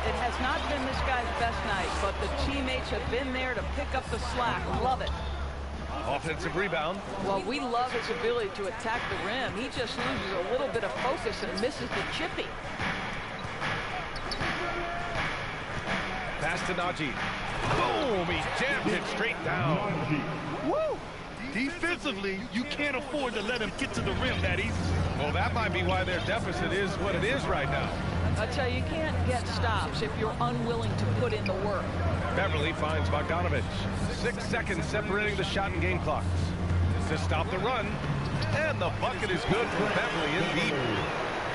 It has not been this guy's best night, but the teammates have been there to pick up the slack. Love it. Offensive rebound. Well, we love his ability to attack the rim. He just loses a little bit of focus and misses the chippy. Pass to Najee. Boom! He jammed it straight down. Woo! Defensively, you can't afford to let him get to the rim that easy. Well, that might be why their deficit is what it is right now. I tell you, you can't get stops if you're unwilling to put in the work. Beverly finds Bogdanovich. 6 seconds separating the shot and game clocks. To stop the run. And the bucket is good for Beverly in deep.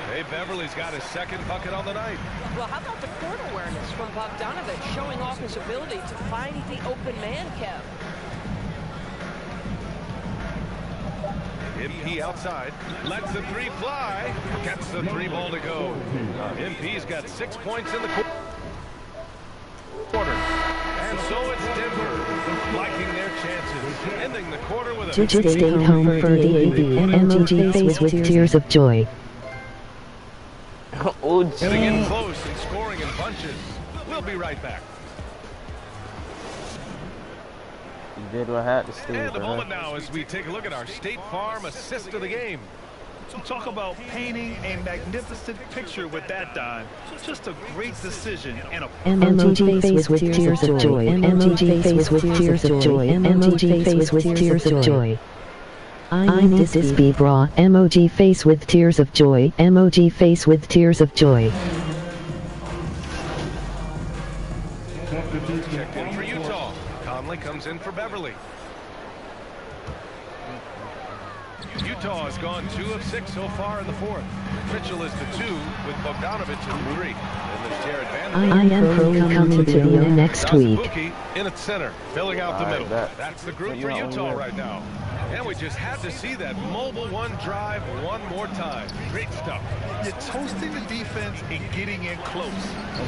Hey, Beverly's got his second bucket on the night. Well, how about the court awareness from Bogdanovich, showing off his ability to find the open man, Kev? MP outside, lets the three fly, gets the three ball to go. MP's got 6 points in the quarter. And so it's Denver liking their chances, ending the quarter with a Stay home for the AV and MTG face with tears of joy. Getting in close and scoring in bunches. We'll be right back. You did what I had to say. And a moment now as we take a look at our State Farm assist of the game. So talk about painting a magnificent picture with that dime. Just a great decision and a MTG face with tears of joy. MTG face with tears of joy. MTG face with tears of joy. I need this be bra. Emoji face with tears of joy. Emoji face with tears of joy. Checked in for Utah. Conley comes in for Beverly. Utah has gone 2 of 6 so far in the fourth. Mitchell is the 2 with Bogdanovich in 3. And there's Jared Vanderbilt. I am pro coming to you next week. Bookie in its center, filling out the middle. That's the group for Utah right now. And we just had to see that mobile one drive one more time. Great stuff. You're toasting the defense and getting in close.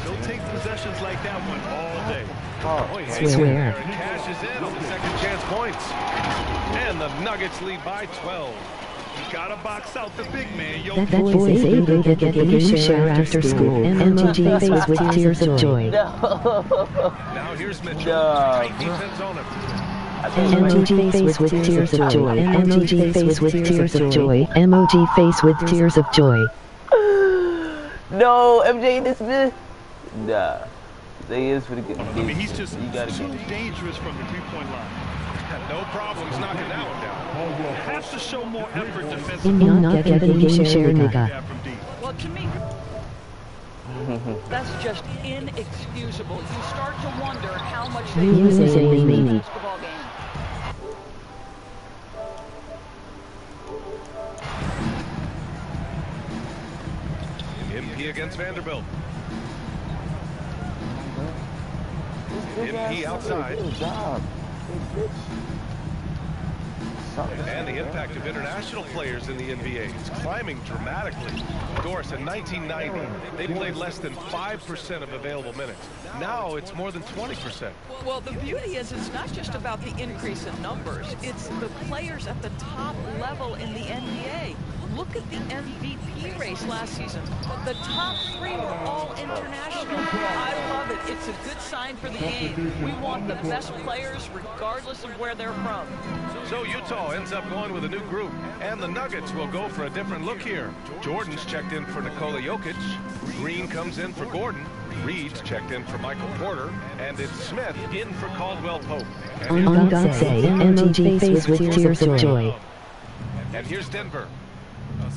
They'll take possessions like that one all day. Swear. Cashes in on the second chance points. And the Nuggets lead by 12. You gotta box out the big man. Yo, That boy's able to get the game share after school. MTG face with tears of joy. Now here's Mitchell. Tight defense on him. MTG face with tears of joy. MTG face with tears of joy. Emoji face with tears of joy. No, MJ dismissed. Nah. They is for the good. I mean, he's just too dangerous from the three-point line. No problems knocking that one down. Has to show more effort defensively. Not get the game share, nigga. Well, to me, that's just inexcusable. You start to wonder how much they lose in a basketball game. MP against Vanderbilt. MP outside. And the impact of international players in the NBA is climbing dramatically. Doris, in 1990, they played less than 5% of available minutes. Now it's more than 20%. Well, the beauty is it's not just about the increase in numbers. It's the players at the top level in the NBA. Look at the MVP race last season. The top 3 were all international. I love it. It's a good sign for the game. We want the best players regardless of where they're from. So Utah ends up going with a new group, and the Nuggets will go for a different look here. Jordan's checked in for Nikola Jokic. Green comes in for Gordon. Reed's checked in for Michael Porter, and it's Smith in for Caldwell Pope. On God say, MTG face with tears of joy. And here's Denver.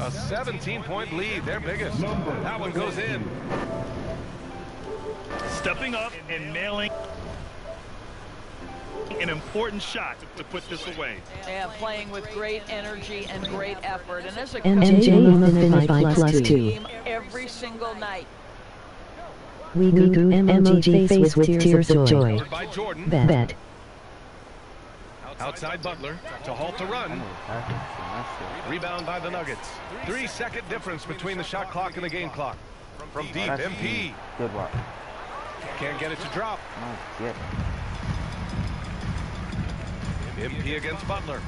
A 17-point lead, their biggest. That one goes in. Stepping up and nailing an important shot to put this away. Yeah, playing with great energy and great effort. And as a MJ infinite by +2. every single night. We goo MTG face with tears of joy. By Jordan. Bet. Outside Butler to halt the run. Rebound by the Nuggets. 3-second difference between the shot clock and the game clock. From deep, MP. Good work. Can't get it to drop. MP against Butler.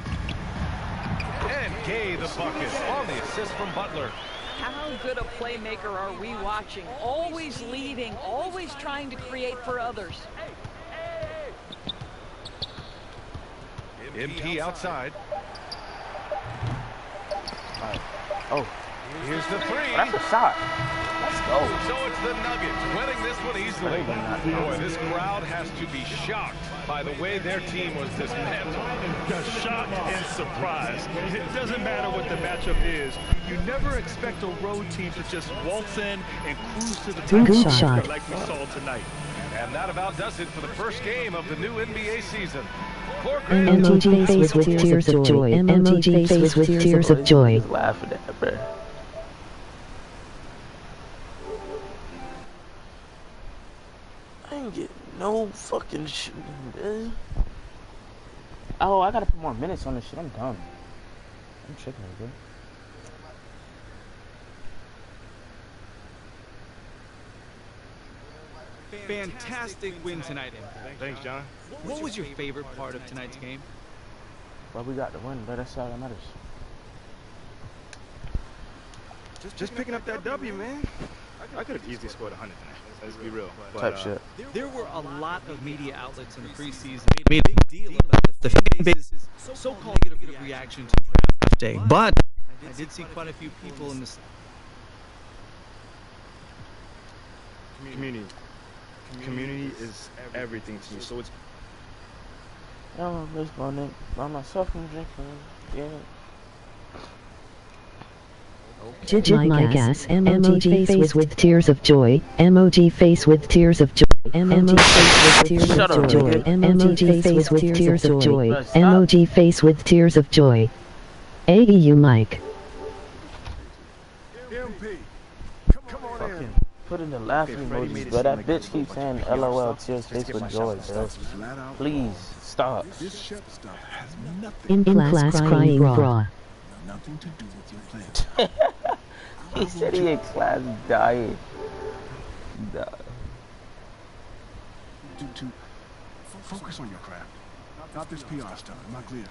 And Gay the bucket on the assist from Butler. How good a playmaker are we watching? Always leading, always trying to create for others. MP outside. Oh, Here's the three. that's a shot. Let's go. So it's the Nuggets winning this one easily. Boy, this crowd has to be shocked by the way their team was dismantled. Shocked and surprised. It doesn't matter what the matchup is. You never expect a road team to just waltz in and cruise to the top Good shot. like we saw tonight. And that about does it for the first game of the new NBA season. For Emoji face with tears of joy. Emoji face with tears of joy. Just laughing at that, bro. I ain't getting no fucking shooting, man. Oh, I gotta put more minutes on this shit. I'm done. I'm tripping, bro. Fantastic win tonight, Impact. Thanks, John. What was your favorite part of tonight's game? Well, we got the win, but that's all that matters. Just picking up that W, man. I could have easily scored 100 tonight. Let's be real. But, Type shit. There were a lot of media outlets in the preseason made a big deal about the fan base's so-called negative reaction to draft day. But I did see quite a few people in this. Community is everything to me. So it's I'm just running by myself and drinking. Yeah. Jid gas. Emoji face with tears of joy. Emoji face with tears of joy. Emoji face with tears of joy. Emoji face with tears of joy. Emoji face with tears of joy. AEU Mike. Fucking put in the laughing emojis, bro. That bitch keeps saying LOL tears face with joy, bro. Please stop. In class crying bra. Nothing to do with your plan. He said he in class dying. Nah. To focus on your craft. Not this PR stuff. Am I clear?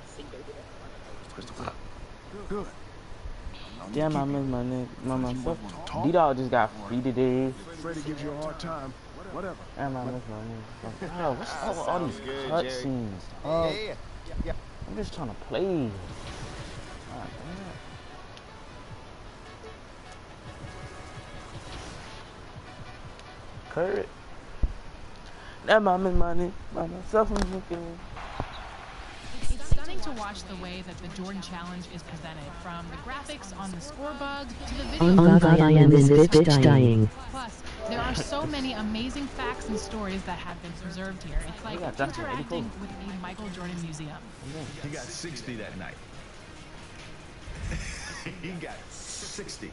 Crystal clear. Good. Damn, I miss my nigga, myself. D-Dog just got free today. Freddie gives you a hard time. Whatever. Damn, I miss my nigga. Bro, what's up with all these cutscenes? I'm just trying to play. God damn. Kurt. Damn, I miss my nigga. By myself, I'm looking. It's stunning to watch the way that the Jordan Challenge is presented, from the graphics on the score bug to the video. On God, I am this bitch dying. Plus, there are so many amazing facts and stories that have been preserved here. It's like interacting with a Michael Jordan museum. He got 60 that night. He got 60.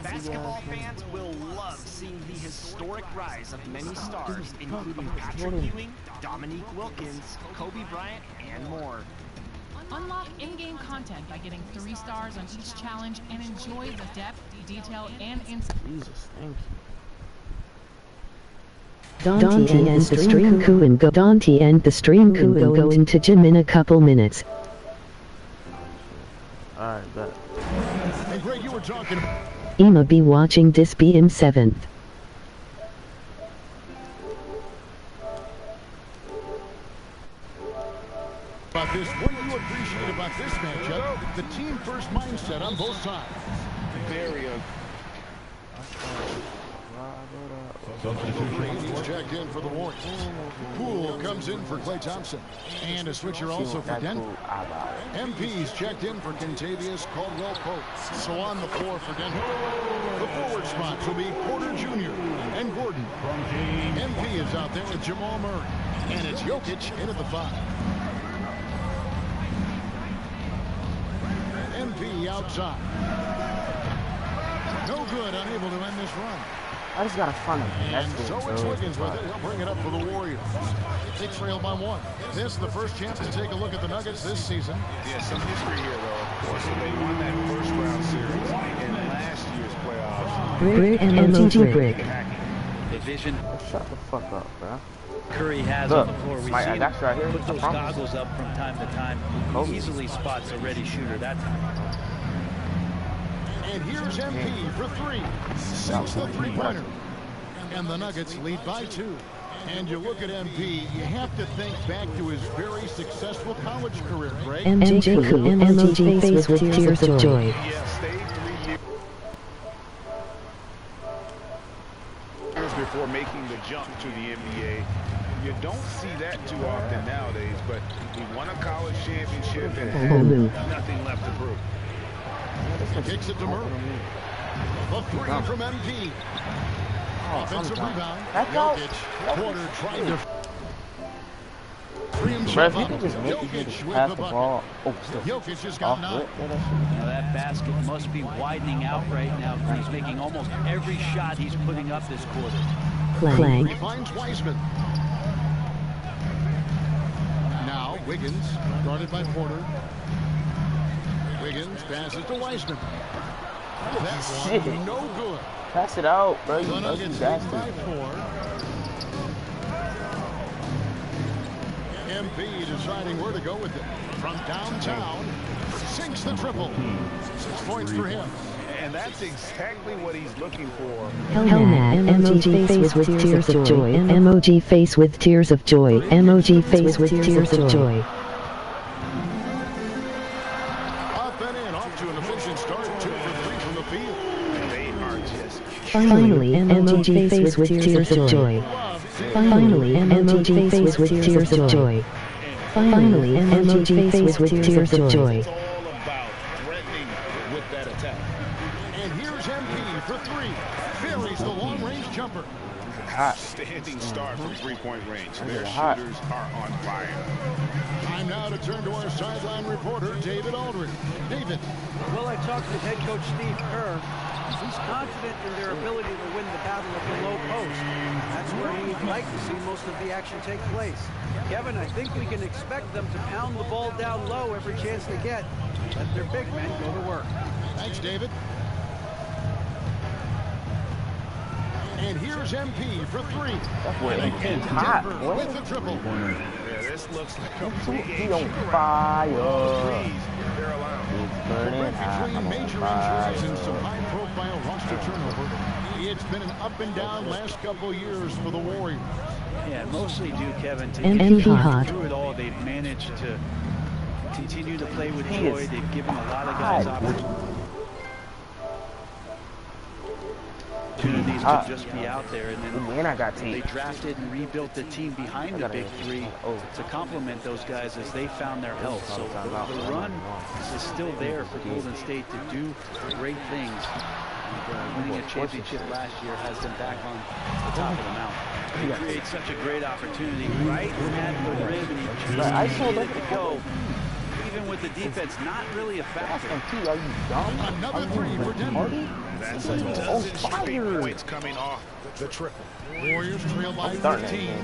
Basketball fans will love seeing the historic rise of many stars, including Patrick Ewing, Dominique Wilkins, Kobe Bryant, and more. Unlock in-game content by getting 3 stars on each challenge and enjoy the depth, detail, and insight. Jesus, thank you. Dante and the stream coup and go. Dante and the stream coup and go into gym in a couple minutes. Alright, bet. Hey, Greg, you were talking about... Ima be watching this be in 7th. About this, what do you appreciate about this matchup? The team first mindset on both sides. Very He's checked in for the Warriors. Poole comes in for Klay Thompson. And a switcher also for Denver. MP's checked in for Kentavious Caldwell-Pope. So on the floor for Denver. The forward spots will be Porter Jr. and Gordon. MP is out there with Jamal Murray. And it's Jokic in at the 5. MP outside. No good, unable to end this run. I just gotta find a And so it's Wiggins with it. He'll bring it up for the Warriors. They trail by 1. This is the first chance to take a look at the Nuggets this season. Yeah, some history here, though, of course. So they won that first round series in last year's playoffs. Brick and MTG Brick. Division. Shut the fuck up, bro. Curry has Look, on the floor. We I see got you right here. put those goggles up from time to time. He easily spots a ready shooter that time. And here's MP for three. Sinks the three-pointer. And the Nuggets lead by 2. And you look at MP, you have to think back to his very successful college career, Greg. MJ Cool, MOG face with tears of joy. Yeah, stayed 3 years before making the jump to the NBA. You don't see that too often nowadays, but he won a college championship and had nothing left to prove. Kicks it to Murray. The three from MP. Offensive rebound. Jokic. Porter trying to free himself up. Jokic with the bucket. Jokic just got knocked. Now that basket must be widening out right now. He's making almost every shot he's putting up this quarter. Clank. He finds Wiseman. Now Wiggins, guarded by Porter. Wiggins passes to Wiseman. That one, no good. Pass it out, bro. You The ugly Nuggets lead by bastard. 4. MP deciding where to go with it. From downtown, sinks the triple. 6 points for him. And that's exactly what he's looking for. Hellman, MOG face with tears of joy. MOG face with tears of joy. MOG face with tears of joy. Up and in, off to an efficient start. 2 for 3 from the field. They are just Finally, MOG face with tears of joy. Finally, MOG face with tears of joy. Finally, MOG face with tears of joy. It's all about threatening with that attack. And here's MP for 3. Buries the long-range jumper. Outstanding start from three-point range. Their shooters are on fire. Time now to turn to our sideline reporter, David Aldridge. David. Well, I talked with head coach Steve Kerr. He's confident in their ability to win the battle of the low post. That's where he'd like to see most of the action take place. Kevin, I think we can expect them to pound the ball down low every chance they get. Let their big men go to work. Thanks, David. And here's MP for 3. And again, Denver with the triple. Yeah, this looks like a pregame He on shoot-around. fire. All the threes they're allowing. Burning hot. Between I'm on major fire. injuries and some high-profile roster turnover, it's been an up and down last couple years for the Warriors. Yeah, mostly due, Kevin, to MP hot. through it all. They've managed to continue to play with joy. They've given a lot of guys opportunities to just be out there, and then I got they drafted and rebuilt the team behind the big three to complement those guys as they found their health. So the run is still there for Golden State to do great things. Winning a championship last year has them back on the top of the mountain. He creates such a great opportunity right at the rim, and he just needed it to go. Even with the defense not really a factor. Are you dumb? Another 3 for Denver. That's a dozen straight points coming off the triple. Warriors trail by 13.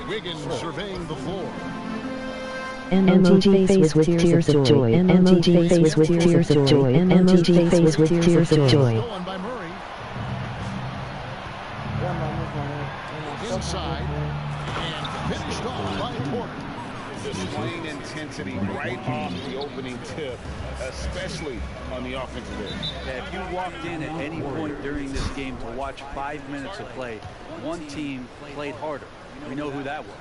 Wiggins surveying the floor. MOG face with tears of joy. MOG face with tears of joy. MOG face with tears of joy. Stolen by Murray. Inside. And finished off by Porter. Displaying intensity right off the opening tip, especially on the offensive end. Yeah, if you walked in at any point during this game to watch 5 minutes of play, one team played harder. We know who that was.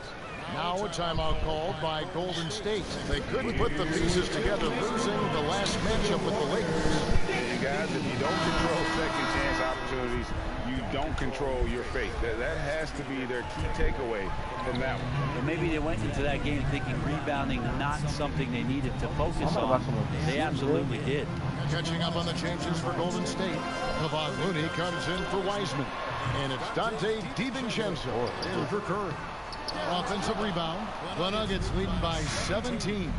Now a timeout called by Golden State. They couldn't put the pieces together, losing the last matchup with the Lakers. Hey guys, if you don't control second chance opportunities, you don't control your fate. That has to be their key takeaway from that one. And maybe they went into that game thinking rebounding not something they needed to focus on. They absolutely did. Catching up on the changes for Golden State. Kevon Looney comes in for Wiseman. And it's Dante DiVincenzo in for Curry. Offensive rebound. The Nuggets leading by 17.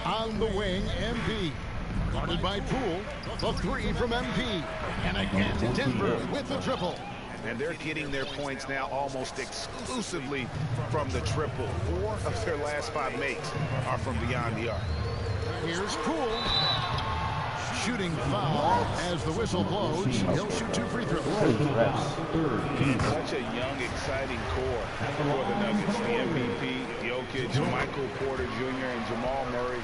On the wing, MP. Guarded by Poole. The 3 from MP. And again, Denver with the triple. And they're getting their points now almost exclusively from the triple. 4 of their last 5 makes are from beyond the arc. Here's Poole. Shooting foul as the whistle blows. He'll shoot 2 free throws. Such a young, exciting core for the Nuggets. The MVP, Jokic, Michael Porter Jr., and Jamal Murray,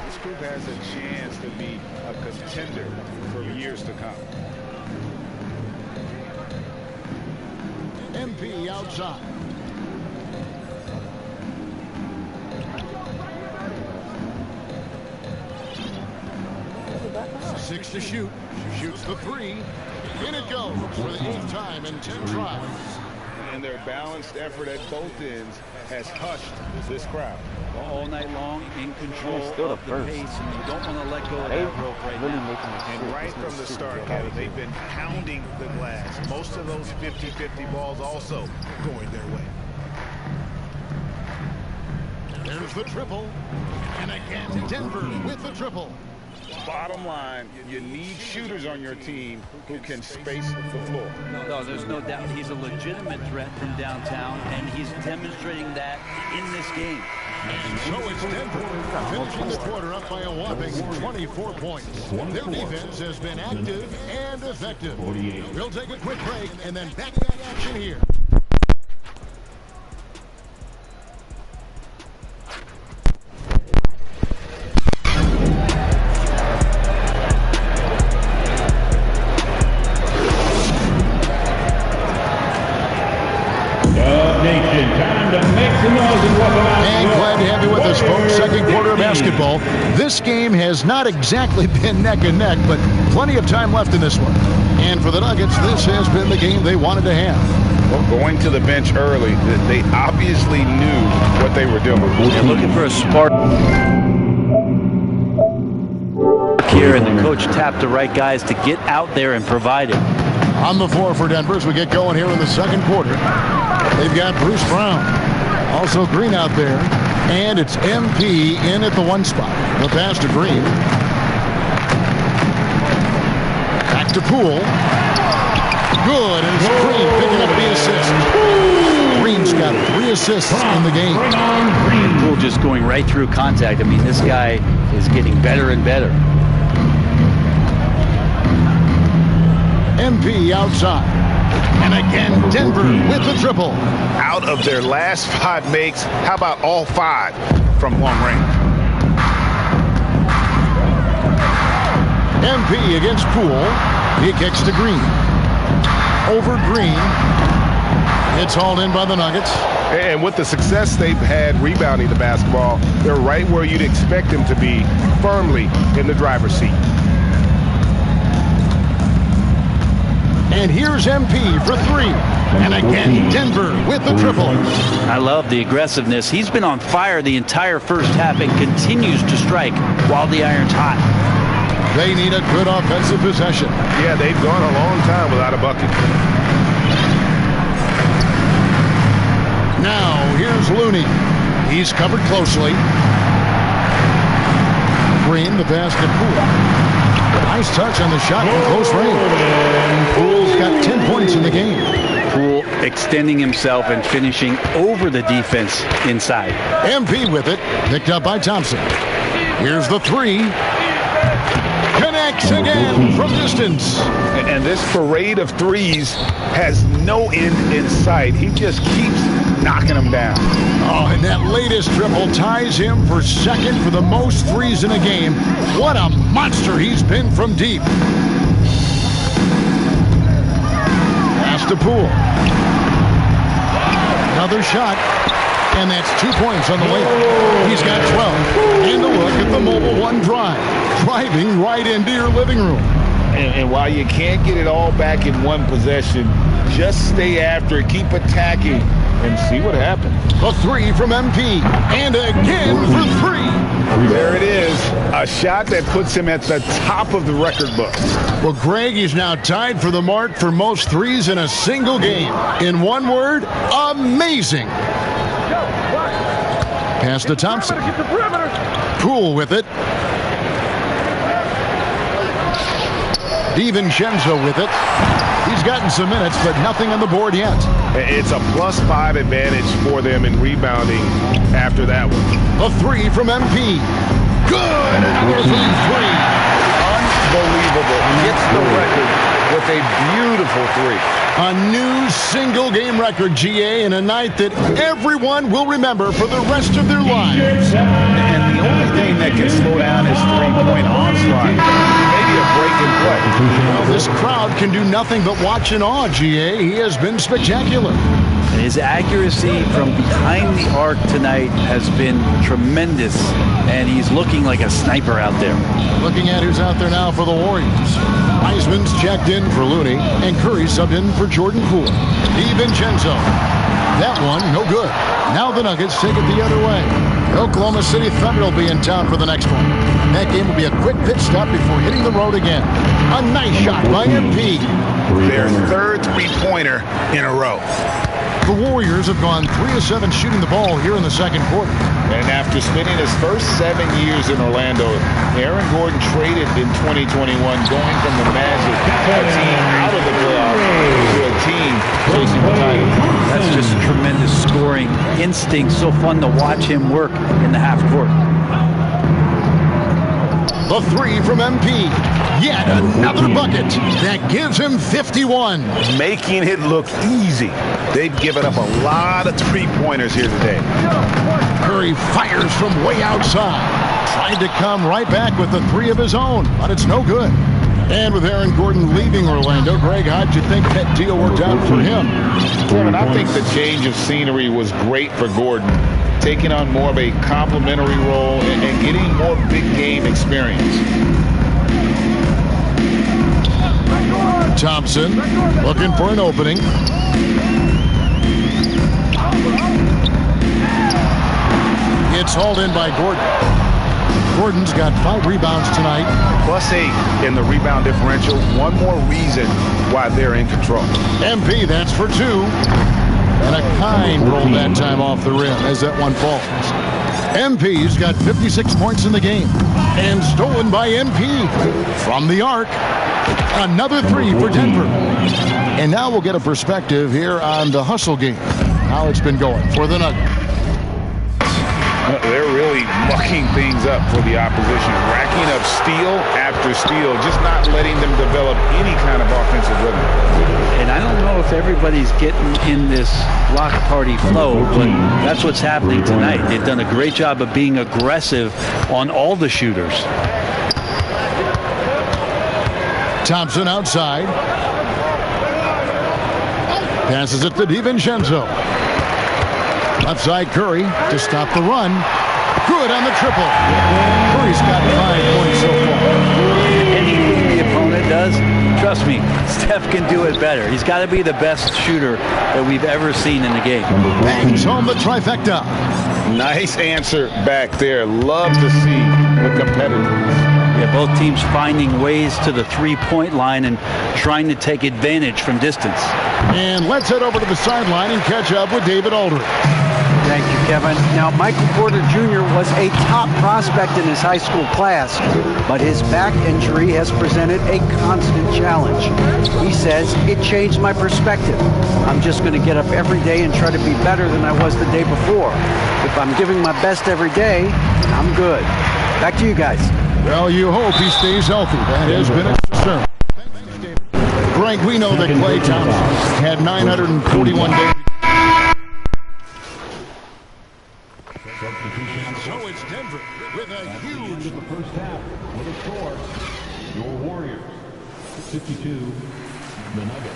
this group has a chance to be a contender for years to come. MP outside. Six to shoot. She shoots the three. In it goes for the 8th time in 10 tries. And their balanced effort at both ends has hushed this crowd. All night long, in control of the pace, and you don't want to let go of that rope right now. And right from the start, Kevin, they've been pounding the glass. Most of those 50-50 balls also going their way. There's the triple. And again, Denver with the triple. Bottom line, you need shooters on your team who can space the floor. No, there's no doubt. He's a legitimate threat from downtown, and he's demonstrating that in this game. So it's Denver finishing the quarter up by a whopping 24 points. Their defense has been active and effective. We'll take a quick break and then back to back action here. And glad to have you with us, folks. Second quarter of basketball. This game has not exactly been neck and neck, but plenty of time left in this one. And for the Nuggets, this has been the game they wanted to have. Well, going to the bench early, they obviously knew what they were doing. They're looking for a spark here, and the coach tapped the right guys to get out there and provide it. On the floor for Denver as we get going here in the second quarter. They've got Bruce Brown. Also Green out there. And it's MP in at the 1 spot. The pass to Green. Back to Poole. Good. And it's Green picking up the assist. Green's got 3 assists in the game. Poole just going right through contact. I mean, this guy is getting better and better. MP outside. And again, Denver with the triple. Out of their last 5 makes, how about all 5 from long range? MP against Poole. He kicks to Green. Over Green. It's hauled in by the Nuggets. And with the success they've had rebounding the basketball, they're right where you'd expect them to be, firmly in the driver's seat. And here's MP for 3. And again, Denver with the triple. I love the aggressiveness. He's been on fire the entire first half and continues to strike while the iron's hot. They need a good offensive possession. Yeah, they've gone a long time without a bucket. Now, here's Looney. He's covered closely. Green, the pass to Poole. Nice touch on the shot from close range. Poole's got 10 points in the game. Poole extending himself and finishing over the defense inside. MP with it. Picked up by Thompson. Here's the 3. Connects again from distance. And this parade of threes has no end in sight. He just keeps knocking them down. Oh, and that latest triple ties him for second for the most threes in a game. What a monster he's been from deep. Pass to Poole. Another shot. And that's 2 points on the way. He's got 12. And a look at the Mobile One drive. Driving right into your living room. And while you can't get it all back in one possession, just stay after it, keep attacking, and see what happens. A 3 from MP. And again for 3. There it is. A shot that puts him at the top of the record book. Well, Greg is now tied for the mark for most threes in a single game. In one word, amazing. Pass to Thompson. Poole with it. DiVincenzo with it. He's gotten some minutes, but nothing on the board yet. It's a +5 advantage for them in rebounding after that one. A 3 from MP. Good! Another from 3. Unbelievable. Gets the record with a beautiful three. A new single-game record, GA, in a night that everyone will remember for the rest of their lives. And the only thing that can slow down his three-point onslaught, maybe a break in play. Well, this crowd can do nothing but watch in awe, GA. He has been spectacular. His accuracy from behind the arc tonight has been tremendous, and he's looking like a sniper out there. Looking at who's out there now for the Warriors. Wiseman's checked in for Looney, and Curry subbed in for Jordan Poole. DiVincenzo. That one, no good. Now the Nuggets take it the other way. Oklahoma City Thunder will be in town for the next one. That game will be a quick pit stop before hitting the road again. A nice shot by MP. Their third three-pointer in a row. The Warriors have gone 3 of 7 shooting the ball here in the second quarter. And after spending his first 7 years in Orlando, Aaron Gordon traded in 2021, going from the Magic, a team out of the playoffs, to a team chasing the title. That's just tremendous scoring instinct. So fun to watch him work in the half court. The three from MP. Yet another bucket that gives him 51. Making it look easy. They've given up a lot of three-pointers here today. Curry fires from way outside. Tried to come right back with the three of his own, but it's no good. And with Aaron Gordon leaving Orlando, Greg, how'd you think that deal worked out for him? Kevin, I think the change of scenery was great for Gordon, taking on more of a complimentary role and getting more big game experience. Thompson looking for an opening. It's hauled in by Gordon. Gordon's got 5 rebounds tonight. +8 in the rebound differential. One more reason why they're in control. MP, that's for 2. And a kind roll that time off the rim as that one falls. MP's got 56 points in the game. And stolen by MP. From the arc. Another 3 for Denver. And now we'll get a perspective here on the hustle game. How it's been going for the Nuggets. They're really mucking things up for the opposition, racking up steal after steal, just not letting them develop any kind of offensive rhythm. And I don't know if everybody's getting in this block party flow, but that's what's happening tonight. They've done a great job of being aggressive on all the shooters. Thompson outside. Passes it to DiVincenzo. Outside Curry to stop the run. Good on the triple. Curry's got 5 points so far. Anything the opponent does, trust me, Steph can do it better. He's got to be the best shooter that we've ever seen in the game. Bangs home the trifecta. Nice answer back there. Love to see the competitors. Yeah, both teams finding ways to the three-point line and trying to take advantage from distance. And let's head over to the sideline and catch up with David Aldridge. Thank you, Kevin. Now, Michael Porter Jr. was a top prospect in his high school class, but his back injury has presented a constant challenge. He says, it changed my perspective. I'm just going to get up every day and try to be better than I was the day before. If I'm giving my best every day, I'm good. Back to you guys. Well, you hope he stays healthy. That has been a concern. Greg, we know that Klay Thompson had 941 days. So it's Denver with a huge in the first half. With a score, your Warriors 52, the Nuggets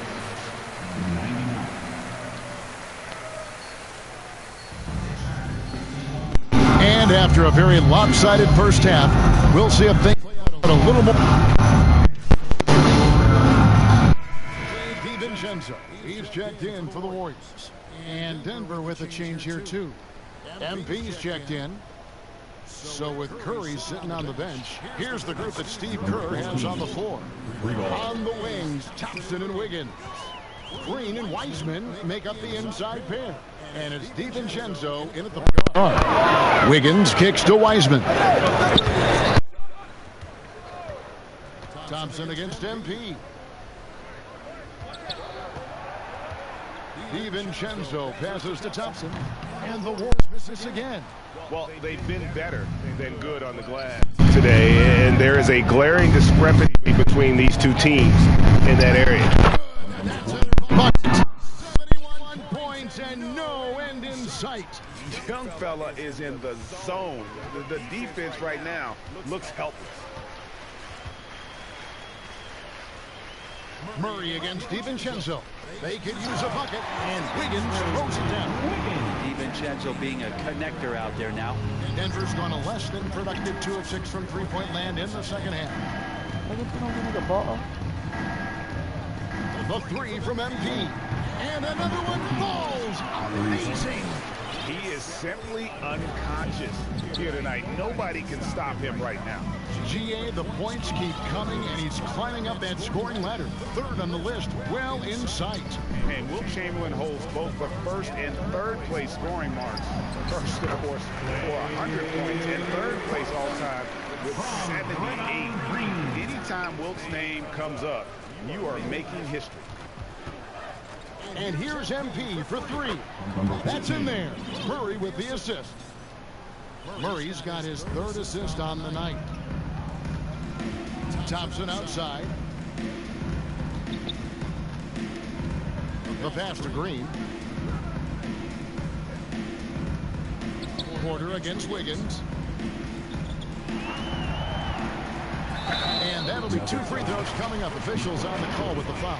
99. And after a very lopsided first half, we'll see if things play out a little more. DiVincenzo, he's checked in for the Warriors. And Denver with a change here too. MP's checked in. So with Curry sitting on the bench, here's the group that Steve Kerr has on the floor. On the wings, Thompson and Wiggins. Green and Wiseman make up the inside pair. And it's DiVincenzo in at the guard. Wiggins kicks to Wiseman. Thompson against MP. DiVincenzo passes to Thompson. And the Warriors miss this again. Well, they've been better than good on the glass today, and there is a glaring discrepancy between these two teams in that area. 71 points and no end in sight. Young fella is in the zone. The defense right now looks helpless. Murray against DiVincenzo. They could use a bucket, and Wiggins throws it down. DiVincenzo being a connector out there now. Denver's gone a less than productive 2 of 6 from three-point land in the second half. The three from MP. And another one falls. Amazing. He is simply unconscious here tonight. Nobody can stop him right now. GA, the points keep coming, and he's climbing up that scoring ladder. Third on the list, well in sight. And Wilt Chamberlain holds both the first and third place scoring marks. First, of course, for 100 points, and third place all time with 78. Anytime Wilt's name comes up, you are making history. And here's MP for 3. That's in there. Murray with the assist. Murray's got his 3rd assist on the night. Thompson outside. The pass to Green. Porter against Wiggins. And that'll be 2 free throws coming up. Officials on the call with the foul.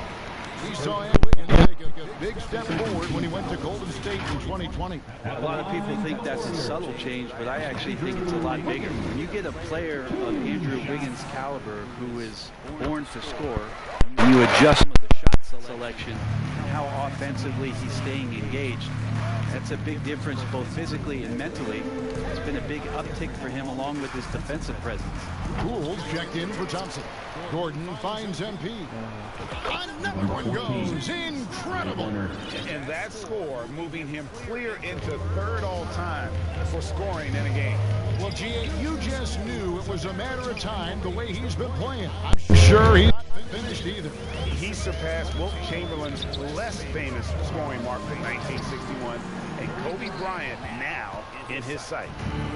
We saw Wiggins take a big step forward when he went to Golden State in 2020. A lot of people think that's a subtle change, but I actually think it's a lot bigger. When you get a player of Andrew Wiggins' caliber who is born to score, you adjust the shot selection and how offensively he's staying engaged. That's a big difference both physically and mentally. It's been a big uptick for him along with his defensive presence. Pools checked in for Thompson. Gordon finds MP. Another one goes. Incredible. And that score moving him clear into 3rd all-time for scoring in a game. Well, GA, you just knew it was a matter of time the way he's been playing. I'm sure he's not finished either. He surpassed Wilt Chamberlain's less famous scoring mark from 1961, and Kobe Bryant now in his sight.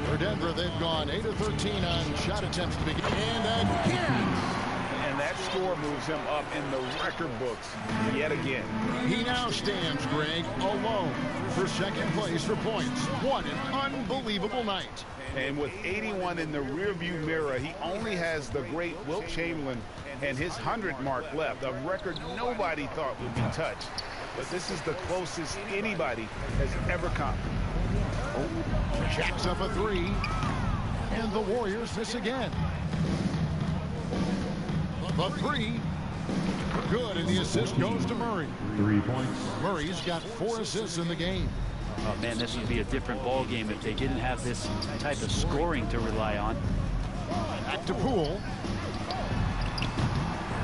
For Denver, they've gone 8 of 13 on shot attempts to begin. And again. And that score moves him up in the record books yet again. He now stands, Greg, alone for 2nd place for points. What an unbelievable night. And with 81 in the rearview mirror, he only has the great Wilt Chamberlain and his 100 mark left, a record nobody thought would be touched. But this is the closest anybody has ever come. Jacks up a 3. And the Warriors miss again. The 3. Good, and the assist goes to Murray. 3 points. Murray's got 4 assists in the game. Oh man, this would be a different ball game if they didn't have this type of scoring to rely on. Back to Poole.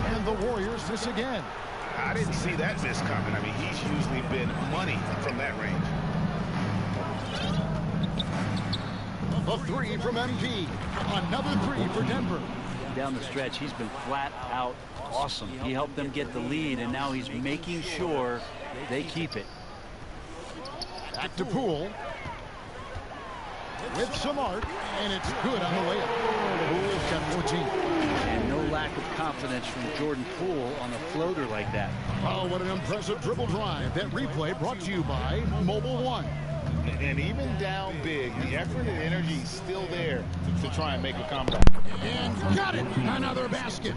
And the Warriors miss again. I didn't see that miss coming. I mean, he's usually been money from that range. The 3 from MP. Another 3 for Denver. Down the stretch, he's been flat out awesome. He helped them get the lead, and now he's making sure they keep it. Back to Poole. With some arc, and it's good on the way up. Poole's got 14. And no lack of confidence from Jordan Poole on a floater like that. Oh, what an impressive dribble drive. That replay brought to you by Mobile One. And even down big, the effort and energy is still there to try and make a comeback. And got it! Another basket.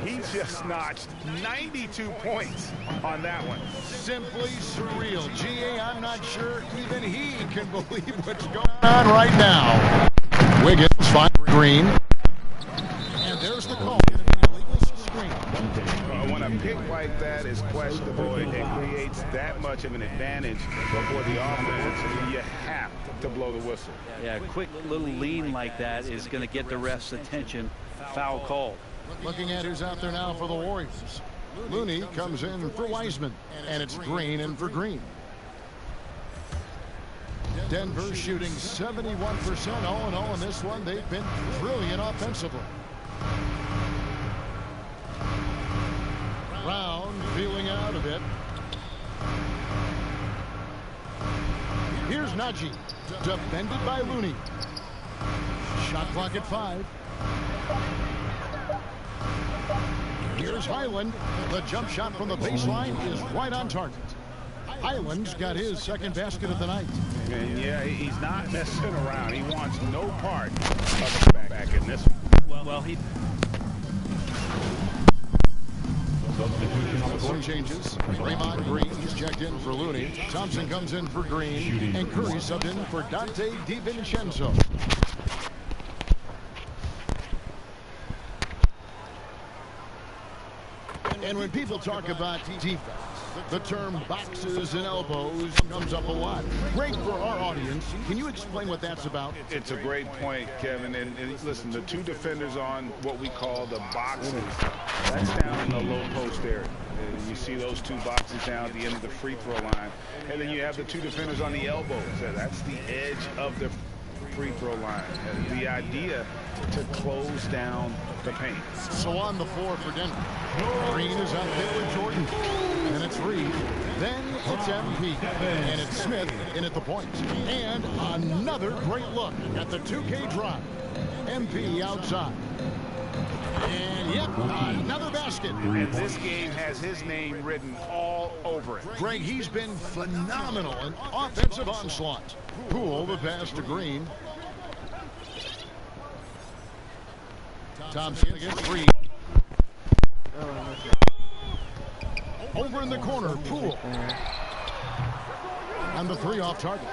He just notched 92 points on that one. Simply surreal. GA, I'm not sure even he can believe what's going on right now. Wiggins finds Green. And there's the call. When a pick like that is questionable, it creates that much of an advantage for the offense. You have to blow the whistle. Yeah, a quick little lean like that is going to get the ref's attention. Foul call. Looking at who's out there now for the Warriors. Looney comes in for Wiseman, and it's Green in for Green. Denver shooting 71% all in all in this one. They've been brilliant offensively. Brown feeling out a bit. Here's Najee, defended by Looney. Shot clock at 5. Here's Highland. The jump shot from the baseline is right on target. Highland's got his second basket of the night. And yeah, he's not messing around. He wants no part of the back in this one. Well, he... Some changes. Draymond Green, he's checked in for Looney. Thompson comes in for Green. And Curry subbed in for Dante DiVincenzo. And when people talk about defense, the term boxes and elbows comes up a lot. Great for our audience. Can you explain what that's about? It's a great point, Kevin. And listen, the two defenders on what we call the boxes, that's down in the low post area. And you see those two boxes down at the end of the free throw line. And then you have the two defenders on the elbows. That's the edge of the free throw line. And the idea to close down the paint. So on the floor for Denver. Green is out there with Jordan. And it's Reed. Then it's MP. And it's Smith in at the point. And another great look at the 2K drive. MP outside. And yep, another basket. And this game has his name written all over it. Greg, he's been phenomenal in offensive onslaught. Poole the pass to Green. Thompson against Reed. Over in the corner, Poole. And the 3 off target.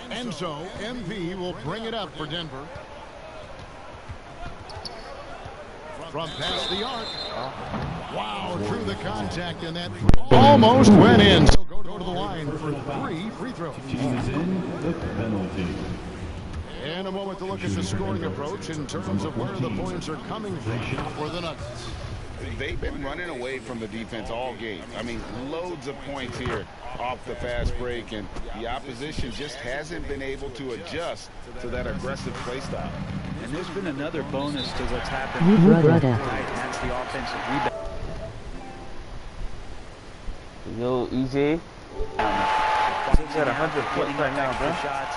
And so MP will bring it up for Denver. From past the arc. Wow, through the contact, and that almost went in. So go to the line for 3 free throws. And a moment to look at the scoring approach in terms of where the points are coming from for the Nuggets. They've been running away from the defense all game. I mean, loads of points here off the fast break, and the opposition just hasn't been able to adjust to that aggressive play style. And there's been another bonus to what's happened tonight. That's the offensive rebound. Yo, EJ. He's at 100 points right now, bro. Shots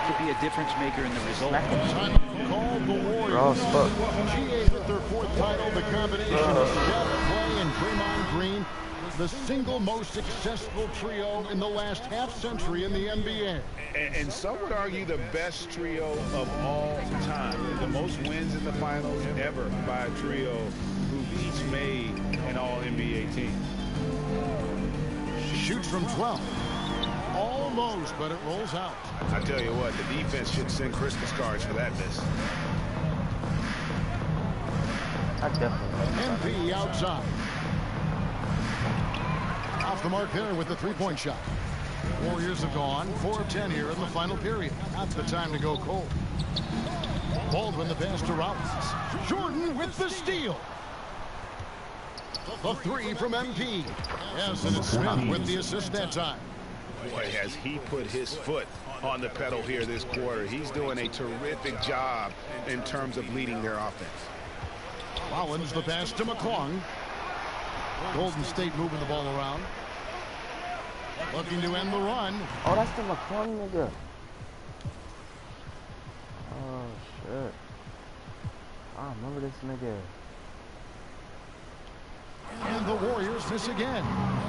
could be a difference maker in the result. Call the Warriors. GA with their 4th title. The combination of Steph, Clay, and Draymond Green, the single most successful trio in the last half-century in the NBA. And some would argue the best trio of all time. The most wins in the finals ever by a trio who each made an all-NBA team. Shoots from 12. Almost, but it rolls out. I tell you what, the defense should send Christmas cards for that miss. MP outside. Off the mark there with the 3-point shot. Warriors have gone 4 of 10 here in the final period. Not the time to go cold. Baldwin the pass to Rollins. Jordan with the steal. The 3 from MP. Yes, and it's Smith with the assist that time. Boy, has he put his foot on the pedal here this quarter. He's doing a terrific job in terms of leading their offense. Rollins the pass to McClung. Golden State moving the ball around. Looking to end the run. Oh, that's the McClung nigga. Oh, shit. I remember this nigga. And the Warriors miss again.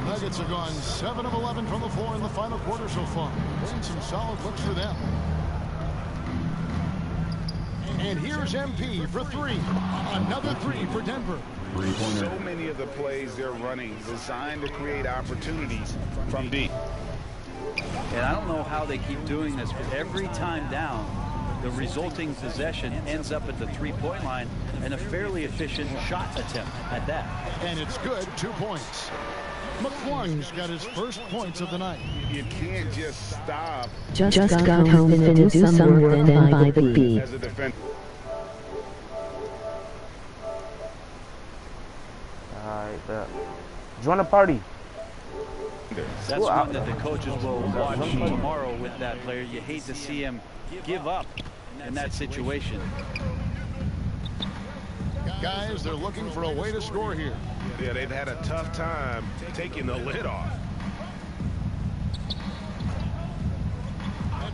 Nuggets have gone 7 of 11 from the floor in the final quarter so far. Getting some solid looks for them. And here's MP for 3. Another 3 for Denver. So many of the plays they're running designed to create opportunities from deep. And I don't know how they keep doing this, but every time down, the resulting possession ends up at the 3-point line and a fairly efficient shot attempt at that. And it's good, 2 points. McClung's got his first points of the night. You can't just stop. Just got home and do some work then by the beat. As a defender. Alright, join the party. That's one that the coaches will watch tomorrow with that player. You hate to see him give up in that situation. Guys, they're looking for a way to score here. Yeah, they've had a tough time taking the lid off.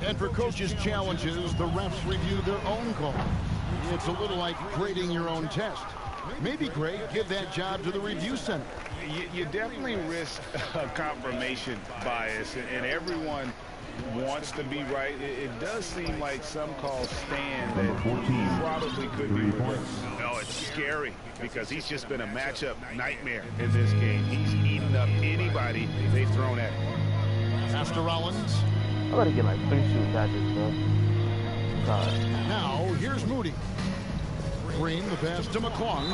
And for coaches' challenges, the refs review their own call. It's a little like grading your own test. Maybe, Greg, give that job to the review center. You definitely risk a confirmation bias, and everyone wants to be right. It does seem like some calls stand that probably could be reversed. No, it's scary because he's just been a matchup nightmare in this game. He's eaten up anybody they've thrown at him. After Rollins. I gotta get like 3 shoot gadgets, bro. Now, here's Moody. Green, the pass to McClung.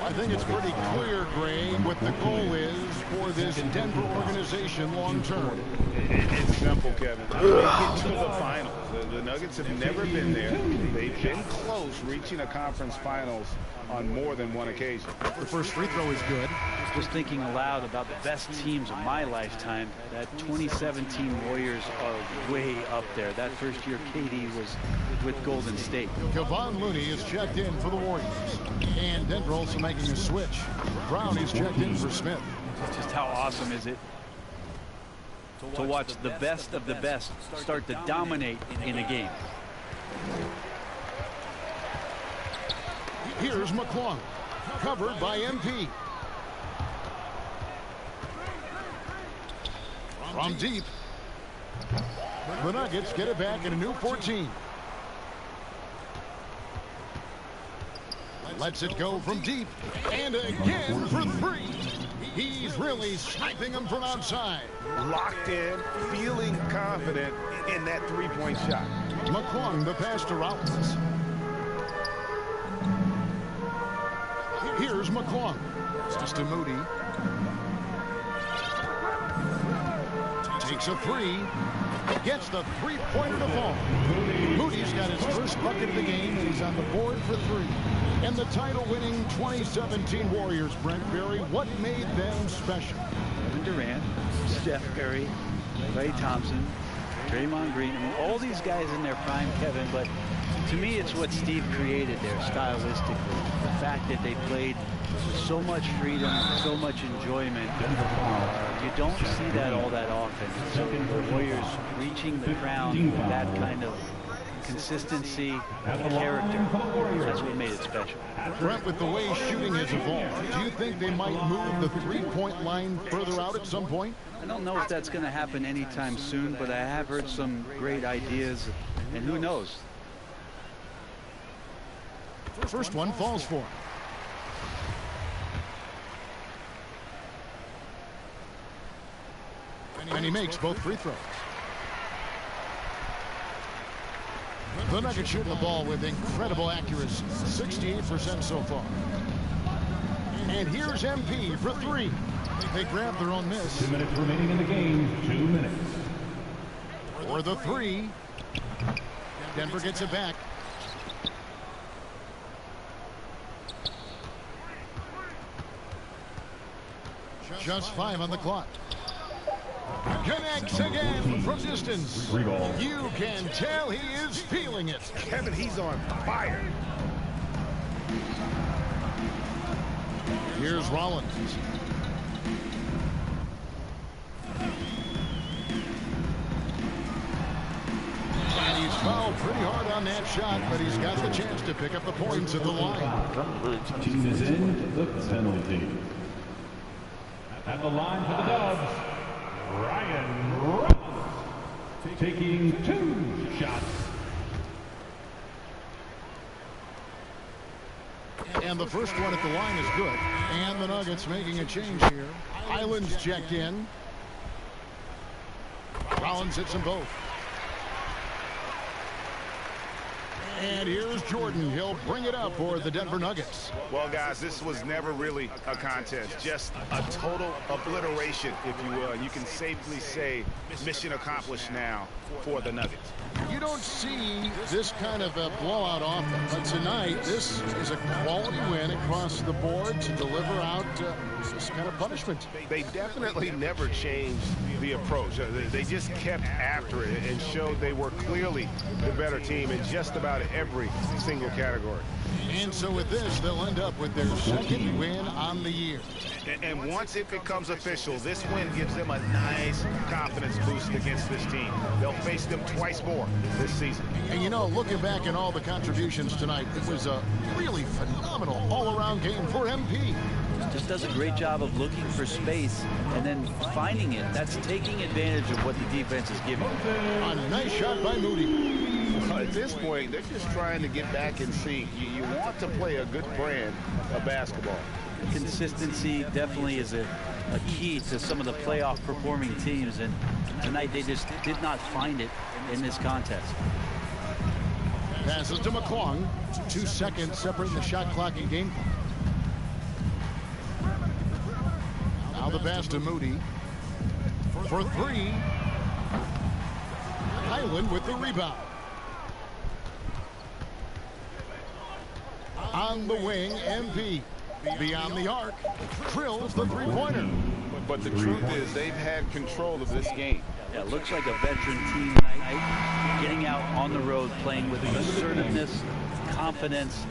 I think it's pretty clear, Gray, what the goal is for this Denver organization long term. It's simple, Kevin. They get to the finals. The Nuggets have never been there. They've been close reaching a conference finals on more than one occasion. The first free throw is good. Just thinking aloud about the best teams of my lifetime, that 2017 Warriors are way up there. That first year KD was with Golden State. Kevon Looney is checked in for the Warriors. And Denver also making a switch. Brown is checked in for Smith. Just how awesome is it to watch the best of the best start to dominate in a game. Here's McClung, covered by MP. From deep, the Nuggets get it back in a new 14. Lets it go from deep, and again for 3. He's really sniping them from outside. Locked in, feeling confident in that three-point shot. McClung, the pass to Rollins. Here's McClung. Just to Moody. Takes a 3. Gets the three-pointer to fall. Moody's got his first bucket of the game, and he's on the board for 3. And the title-winning 2017 Warriors, Brent Berry, what made them special? Kevin Durant, Steph Curry, Klay Thompson, Draymond Green, I mean, all these guys in their prime, Kevin, but to me it's what Steve created there stylistically. The fact that they played with so much freedom, so much enjoyment. You don't see that all that often. So the Warriors reaching the crown with that kind of consistency, character, that's what made it special. Brent, with the way shooting has evolved, do you think they might move the three-point line further out at some point? I don't know if that's going to happen anytime soon, but I have heard some great ideas, and who knows? First one falls for him. And he makes both free throws. The Nuggets shooting the ball with incredible accuracy, 68% so far. And here's MP for 3. They grab their own miss. 2 minutes remaining in the game. 2 minutes. For the 3. Denver gets it back. Just 5 on the clock. Connects again from distance. You can tell he is feeling it. Kevin, he's on fire. Here's Rollins. And he's fouled pretty hard on that shot, but he's got the chance to pick up the points at the line. Team is in the penalty. At the line for the Dubs, Ryan Rollins taking 2 shots. And the first one at the line is good. And the Nuggets making a change here. Island's checked in. Rollins hits them both. And here's Jordan. He'll bring it up for the Denver Nuggets. Well, guys, this was never really a contest. Just a total obliteration, if you will. You can safely say mission accomplished now for the Nuggets. You don't see this kind of a blowout often, but tonight this is a quality win across the board to deliver out this kind of punishment. They definitely never changed the approach. They just kept after it and showed they were clearly the better team in just about every single category. And so with this, they'll end up with their second win on the year. And once it becomes official, this win gives them a nice confidence boost against this team. They'll face them twice more this season. And you know, looking back at all the contributions tonight, it was a really phenomenal all-around game for MP. Just does a great job of looking for space and then finding it. That's taking advantage of what the defense is giving. A nice shot by Moody. At this point, they're just trying to get back in sync. You want to play a good brand of basketball. Consistency definitely is a key to some of the playoff performing teams, and tonight they just did not find it in this contest. Passes to McClung. 2 seconds separating the shot clock and game clock. Now the pass to Moody. For three. Highland with the rebound. On the wing, MP. Beyond the arc, drills the three-pointer. But the truth is, they've had control of this game. Yeah, it looks like a veteran team tonight, getting out on the road, playing with assertiveness, confidence,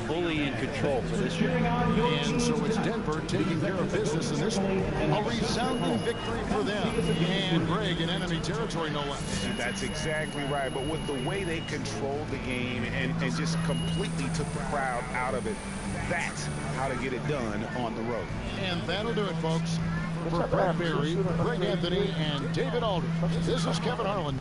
fully in control for this year. And so it's Denver taking care of business in this one. A resounding victory for them. And Greg in enemy territory, no less. That's exactly right. But with the way they controlled the game and just completely took the crowd out of it, that's how to get it done on the road. And that'll do it, folks. For Brett Berry, Greg Anthony, and David Aldridge, this is Kevin Harlan.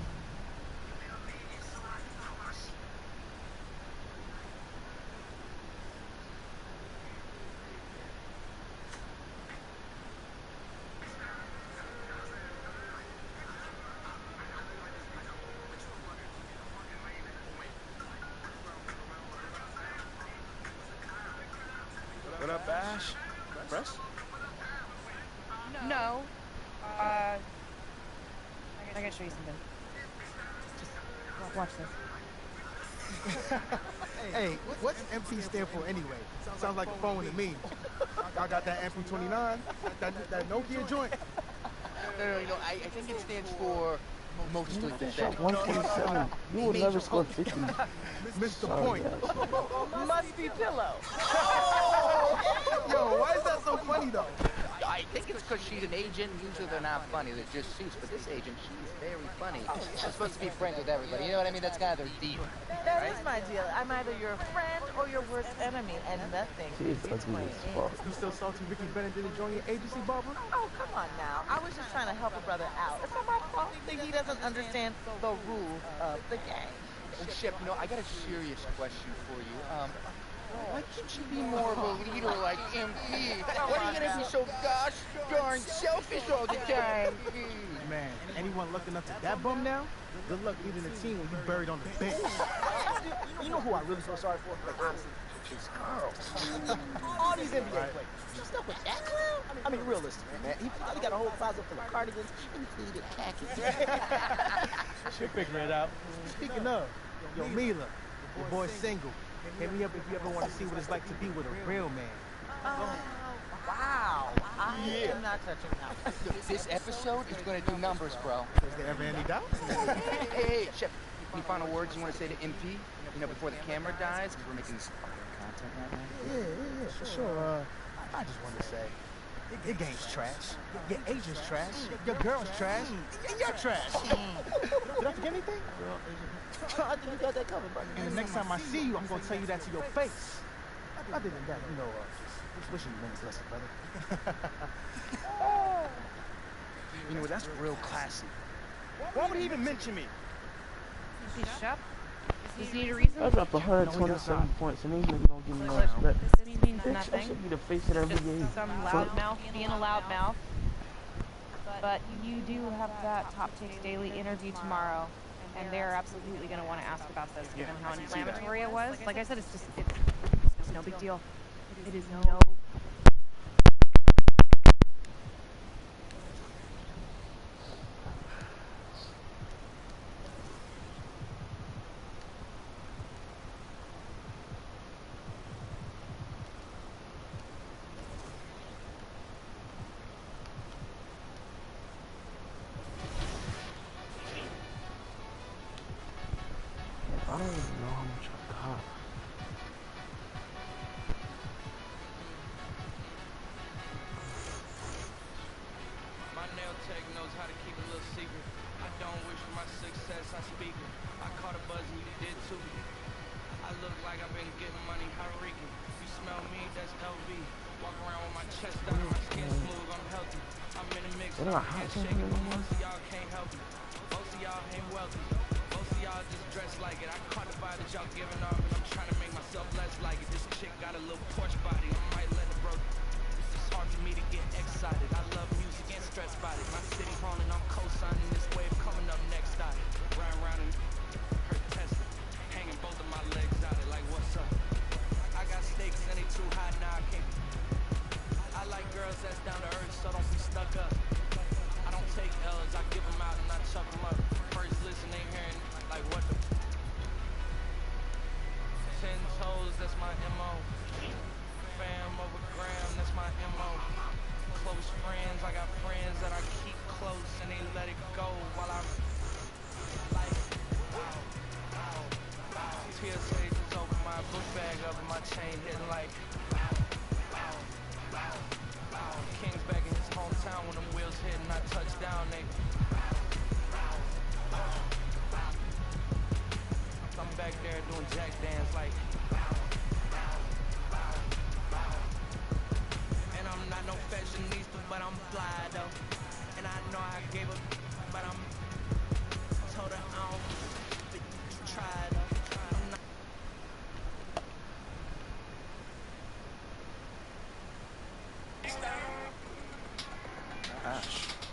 What up, Ash? Press? No. I gotta show you something. Just watch this. Hey, what's MP stand for anyway? Sounds like a phone to me. Y'all got that MP29? That Nokia joint? No, I think it stands for mostly pathetic. 127. You will never score 50. Missed the point. Musty pillow. Yo, why is that so funny though? I think it's because she's an agent. Usually they're not funny. They're just suits. But this agent, she's very funny. She's supposed to be friends with everybody. You know what I mean? That's kind of their deal. That is my deal. I'm either your friend or your worst enemy, and nothing in between. You still salty Ricky Bennett didn't join your agency, Barbara? Oh, come on now. I was just trying to help a brother out. It's not my fault that he doesn't understand the rules of the game. Oh, Shep, I got a serious question for you. Why can't you be more of a leader like MP? Why are you gonna be so gosh darn selfish all the time? Man, anyone looking up to that bum now? Good luck leading the team when you buried on the bench. You know who I really feel sorry for? Like, honestly, it's Carl. All these NBA players. You stuck with that clown? I mean, realistically, man. He probably got a whole closet full of cardigans and included khakis. She'll figure it out. Speaking of, yo, Mila, your boy's single. Hit me up if you ever want to see what it's like to be with a real man. Wow. I am not touching that. This episode is gonna do numbers, bro. Is there ever any doubt? Hey, Shep, any final words you want to say to MP? Before the camera dies, because we're making this content right now. Yeah, for sure. I just want to say, your game's trash. Your agent's trash. Your girl's trash. And you're trash. Did I forget anything? I think you got that covered, buddy. And the next time I see you, I'm going to tell you that to your face. Other than that, just wishing you many blessings, brother. That's real classy. Why would he even mention me? Is he Shep? Does he need a reason? I dropped 127 points, and these niggas don't give me no respect. This means nothing. I should be the face of every game. Some loudmouth being a loudmouth. But you do have that Top Takes Daily interview tomorrow, and they're absolutely going to want to ask about this, given how inflammatory it was. Like I said, it's no big deal. It is no. sleeping. I don't wish for my success, I speak it. I caught a buzz and you did too. I look like I've been getting money, how reeking. You smell me, that's LV. Walk around with my chest out, my skin smooth, I'm healthy. I'm in the mix, my head shaking, but most of y'all can't help me. Most of y'all ain't wealthy. Most of y'all just dress like it. I caught the vibe that y'all giving off, and I'm trying to make myself less like it. This chick got a little Porsche body, I might let it broke. It's hard for me to get excited. I love music and stress about it. My city haunting, I'm co-signing this wave coming up next out it. Riding around and her testing, hanging both of my legs out it like what's up. I got stakes and they too high now I can't. I like girls that's down to earth, so don't be stuck up. I don't take L's, I give them out and I chuck them up. First listen, they hearing like what the 10 toes, that's my MO. Fam over gram, that's my MO. Close friends, I got friends that I keep close and they let it go while I like TSA just open my book bag up and my chain hitting like King's back in his hometown when them wheels hit and I touch down, they I'm back there doing jack dance like and I'm not no fashionista, but I'm fly though. And I know I gave up, but I'm told her I don't try though. I'm not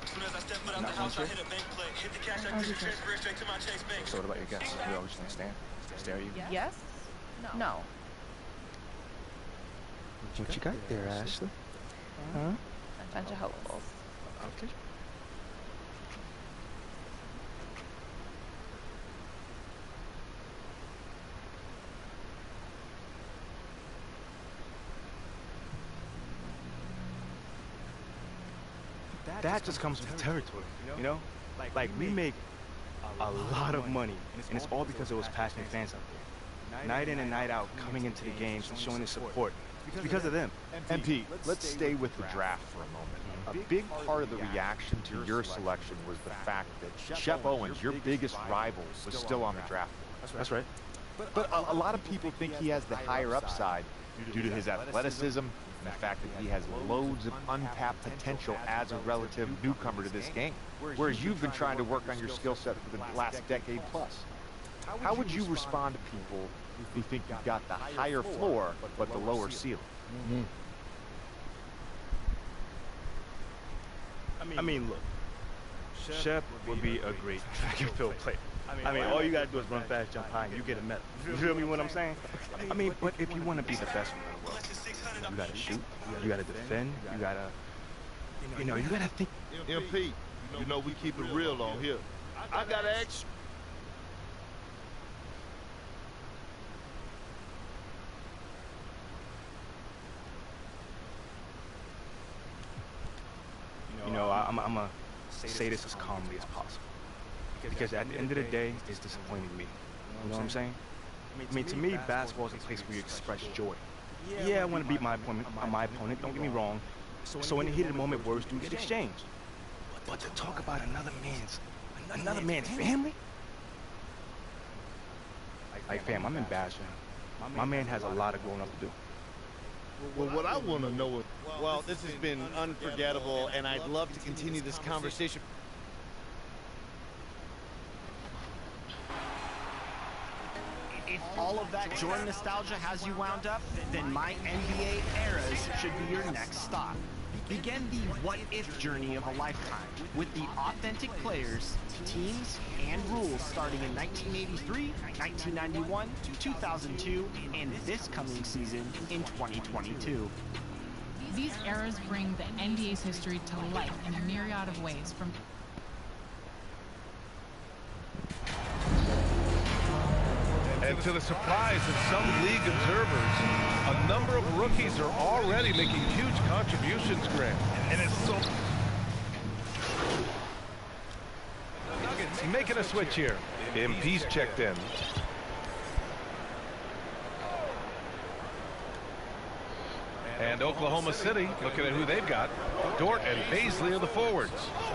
Soon as I step foot out the house, I hit a bank plate. Hit the cash, I quickly transfer it straight to my Chase Bank. So what about your guests? We always gonna stare at you? Yes? No. What you got there, Ashley? Huh? A bunch of hopefuls. Okay. That just comes with the territory, you know? Like we make a lot of money, and it's all because of those passionate fans out there. Night in and night out, coming into the games and showing their support. It's because of them. MP, let's stay with the draft for a moment. A big part of the reaction to your selection was the fact that Shep Owens, your biggest rival, was still on the draft board. That's right. But a lot of people think he has the higher upside due to his athleticism and the fact that he has loads of untapped potential as a relative newcomer to this game, whereas you've been trying to work on your skill set for the last decade plus. How would you respond to people who think you've got the higher floor but the lower ceiling? I mean, look, Shep would be a great track and field player. I mean, all you gotta do is run fast, jump high, and you get a medal. You feel me what I'm saying? I mean, but if you want to be the best one in the world, you gotta shoot, you gotta defend, you gotta think. MP, you know we keep it real on here. I gotta ask you. You know, I'm gonna say this as calmly as possible. Because at the end of the day, it's disappointing me. You know what I'm saying? I mean, to me, basketball is a place where you express joy. Yeah, I want to beat my opponent, don't get me wrong. So in the heat of the moment, words do get exchanged. But to talk about another man's family? Like, fam, I'm embarrassed, man. My man has a lot of growing up to do. Well, what I want to know is... Well, this has been unforgettable, and I'd love to continue this conversation. If all of that Jordan nostalgia has you wound up, then my NBA eras should be your next stop. Begin the what-if journey of a lifetime with the authentic players, teams, and rules starting in 1983, 1991, 2002, and this coming season in 2022. These eras bring the NBA's history to life in a myriad of ways, from And to the surprise of some league observers, a number of rookies are already making huge contributions, Grant. And it's so... The Nuggets making a switch here. MP's checked in. And Oklahoma City, looking at who they've got, Dort and Baisley are the forwards.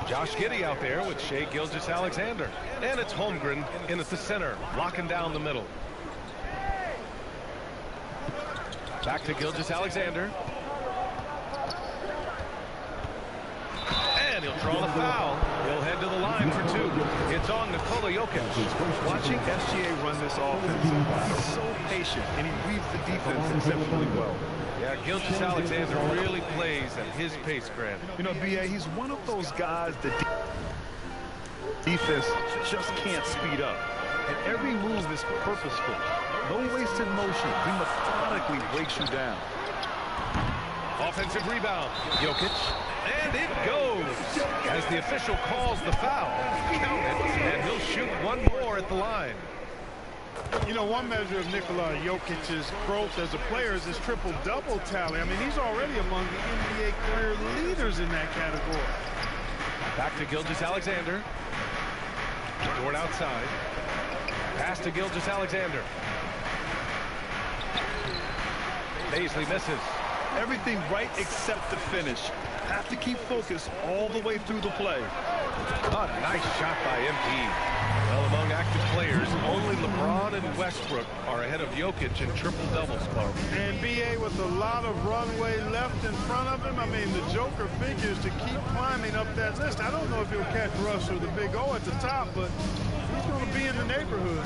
Josh Giddey out there with Shai Gilgeous-Alexander. And it's Holmgren in at the center, locking down the middle. Back to Gilgeous-Alexander. And he'll draw the foul. He'll head to the line for two. It's on Nikola Jokic. Watching SGA run this offense, he's so patient, and he reads the defense exceptionally well. Yeah, Gilgeous-Alexander really plays at his pace, Grant. You know, B.A., he's one of those guys that defense just can't speed up. And every move is purposeful. No wasted motion. He methodically breaks you down. Offensive rebound. Jokic. And it goes. As the official calls the foul, count it, and he'll shoot one more at the line. You know, one measure of Nikola Jokic's growth as a player is his triple-double tally. I mean, he's already among the NBA career leaders in that category. Back to Gilgeous-Alexander. Dort outside. Pass to Gilgeous-Alexander. Baisley misses. Everything right except the finish. Have to keep focused all the way through the play. A nice shot by MP. Well, among active players, only LeBron and Westbrook are ahead of Jokic in triple-doubles, Clark. And B.A. with a lot of runway left in front of him. I mean, the Joker figures to keep climbing up that list. I don't know if he'll catch Russ or the Big O at the top, but he's going to be in the neighborhood.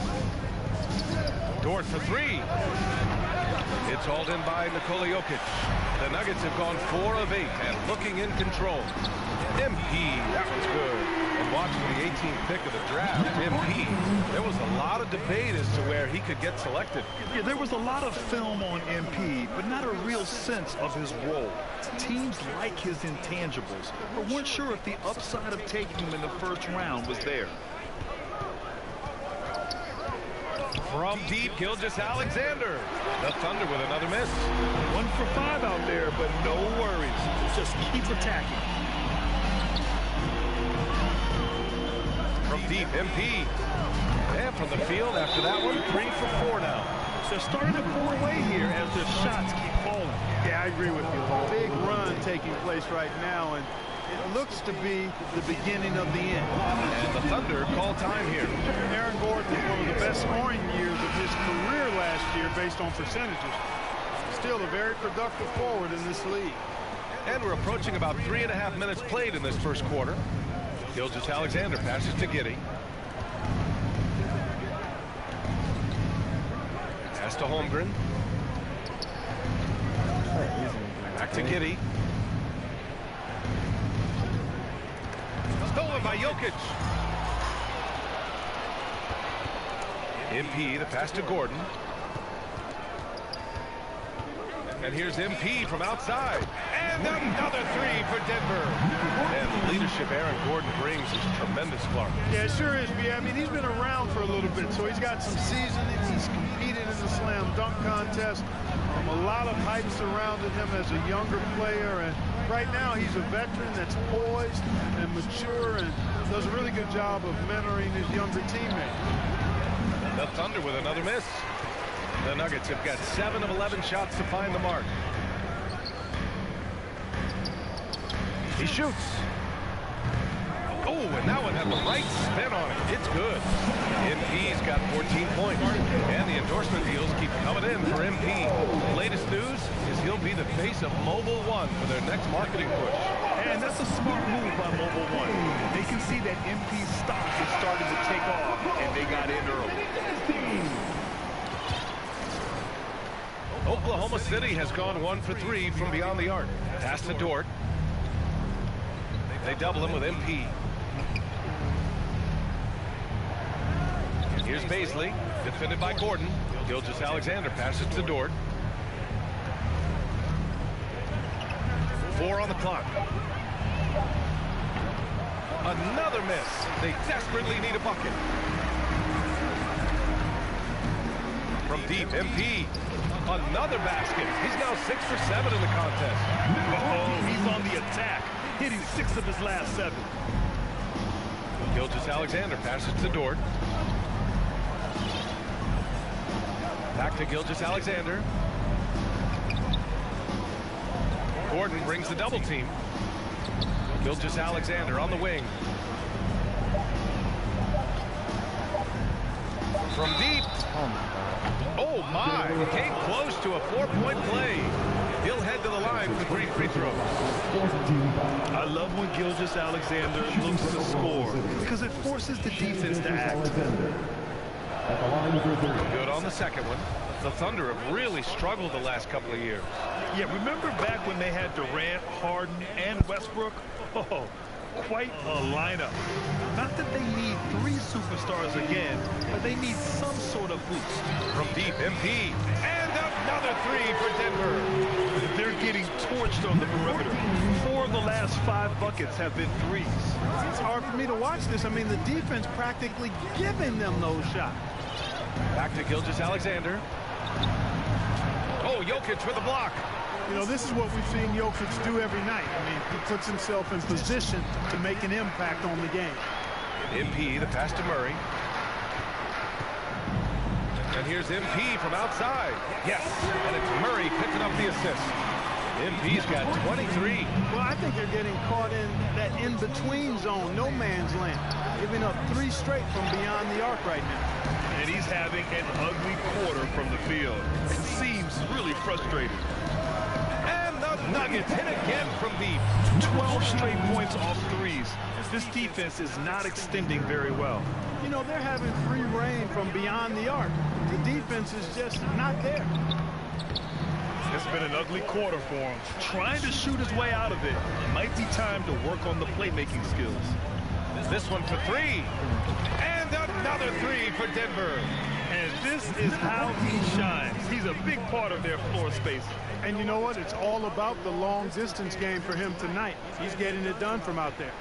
Dort for three. It's hauled in by Nikola Jokic. The Nuggets have gone 4 of 8 and looking in control. MP, that was good. And watching the 18th pick of the draft, MP, there was a lot of debate as to where he could get selected. Yeah, there was a lot of film on MP, but not a real sense of his role. Teams like his intangibles, but weren't sure if the upside of taking him in the first round was there. From deep, Gilgeous-Alexander. The Thunder with another miss. 1 for 5 out there, but no worries. Just keep attacking. From deep, MP. And from the field after that one, 3 for 4 now. They're starting to pull away here as their shots keep falling. Yeah, I agree with you. Big run taking place right now, and it looks to be the beginning of the end. And the Thunder call time here. Aaron Gordon had one of the best scoring years of his career last year based on percentages. Still a very productive forward in this league. And we're approaching about 3.5 minutes played in this first quarter. Gilgeous-Alexander passes to Giddey. Pass to Holmgren. Back to Giddey. Stolen by Jokic. MP, the pass to Gordon. And here's MP from outside. And another three for Denver. And the leadership Aaron Gordon brings is tremendous, Clark. Yeah, it sure is, B. I mean, he's been around for a little bit, so he's got some seasoning. He's competed in the slam dunk contest. A lot of hype surrounded him as a younger player, and right now he's a veteran that's poised and mature and does a really good job of mentoring his younger teammates. The Thunder with another miss. The Nuggets have got 7 of 11 shots to find the mark. He shoots. Oh, and that one had the right spin on it. It's good. MP's got 14 points. And the endorsement deals keep coming in for MP. The latest news is he'll be the face of Mobil 1 for their next marketing push. And that's a smart move by Mobil 1. They can see that MP's stock is starting to take off, and they got in early. Oklahoma City has gone 1 for 3 from beyond the arc. Pass to Dort. They double him with MP. Here's Baisley, defended by Gordon. Gilgeous-Alexander passes to Dort. 4 on the clock. Another miss. They desperately need a bucket. From deep, MP. Another basket. He's now 6 for 7 in the contest. Oh, he's on the attack, hitting 6 of his last 7. Gilgeous-Alexander passes to Dort. Back to Gilgeous-Alexander. Gordon brings the double team. Gilgeous-Alexander on the wing. From deep. Oh my, came close to a 4-point play. He'll head to the line for 3 free throws. I love when Gilgeous-Alexander looks to score because it forces the defense to act. Good on the second one. The Thunder have really struggled the last couple of years. Yeah, remember back when they had Durant, Harden, and Westbrook? Oh, quite a lineup. Not that they need 3 superstars again, but they need some sort of boost. From deep, MP. And another 3 for Denver. They're getting torched on the perimeter. 4 of the last 5 buckets have been threes. It's hard for me to watch this. I mean, the defense practically giving them those shots. Back to Gilgeous-Alexander. Oh, Jokic with a block. You know, this is what we've seen Jokic do every night. I mean, he puts himself in position to make an impact on the game. MP, the pass to Murray. And here's MP from outside. Yes, and it's Murray picking up the assist. MP's got 23. Well, I think they're getting caught in that in-between zone, no man's land, giving up 3 straight from beyond the arc right now. And he's having an ugly quarter from the field. It seems really frustrated. And the Nuggets hit again from deep. 12 straight points off threes. This defense is not extending very well. You know, they're having free reign from beyond the arc. The defense is just not there. It's been an ugly quarter for him. Trying to shoot his way out of it. Might be time to work on the playmaking skills. This one for 3. And another 3 for Denver. And this is how he shines. He's a big part of their floor space. And you know what? It's all about the long distance game for him tonight. He's getting it done from out there.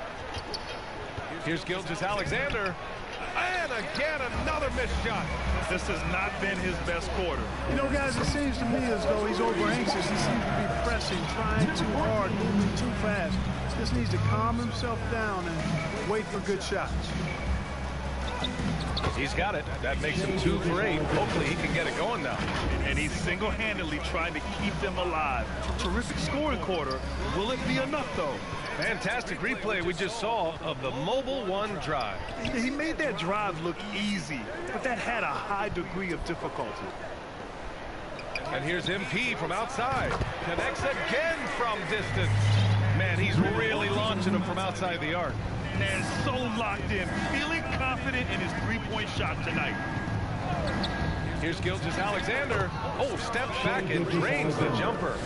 Here's Gilgeous-Alexander. And again, another missed shot. This has not been his best quarter. You know, guys, it seems to me as though he's over-anxious. He seems to be pressing, trying too hard, moving too fast. Just needs to calm himself down and wait for good shots. He's got it. That makes him 2 for 8. Hopefully he can get it going now. And he's single-handedly trying to keep them alive. Terrific scoring quarter. Will it be enough, though? Fantastic replay we just saw of the Mobile One drive. He made that drive look easy, but that had a high degree of difficulty. And here's MP from outside. Connects again from distance. Man, he's really launching him from outside the arc. And so locked in, feeling confident in his 3-point shot tonight. Here's Gilgeous-Alexander. Oh, steps back and drains the jumper.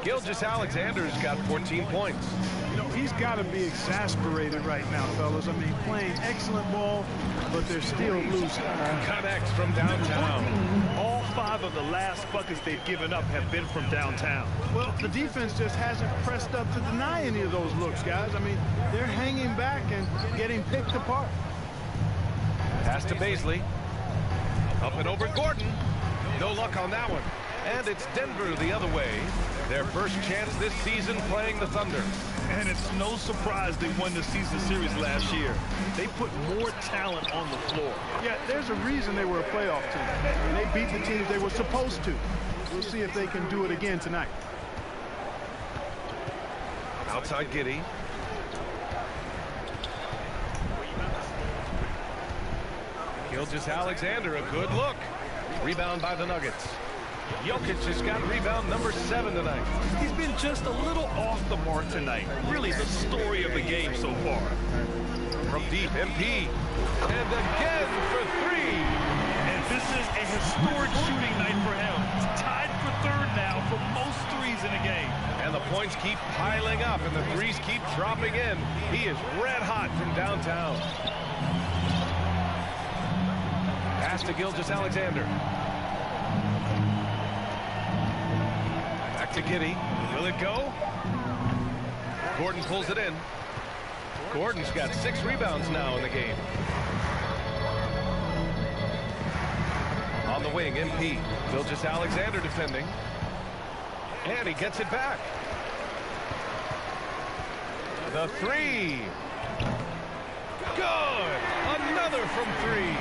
Gilgeous-Alexander's got 14 points. You know, he's got to be exasperated right now, fellas. I mean, playing excellent ball, but they're still losing. Connects from downtown. All 5 of the last buckets they've given up have been from downtown. Well, the defense just hasn't pressed up to deny any of those looks, guys. I mean, they're hanging back and getting picked apart. Pass to Baisley. Up and over Gordon. No luck on that one. And it's Denver the other way. Their first chance this season playing the Thunder. And it's no surprise they won the season series last year. They put more talent on the floor. Yeah, there's a reason they were a playoff team. And they beat the teams they were supposed to. We'll see if they can do it again tonight. Outside Giddey. Gilgeous-Alexander, a good look. Rebound by the Nuggets. Jokic has got rebound number 7 tonight. He's been just a little off the mark tonight. Really the story of the game so far. From deep, MP. And again for 3. And this is a historic shooting night for him. He's tied for 3rd now for most threes in a game. And the points keep piling up and the threes keep dropping in. He is red hot from downtown. Pass to Gilgeous-Alexander. Back to Giddey. Will it go? Gordon pulls it in. Gordon's got 6 rebounds now in the game. On the wing, MP. Gilgeous-Alexander defending. And he gets it back. The 3. Good. Another from 3.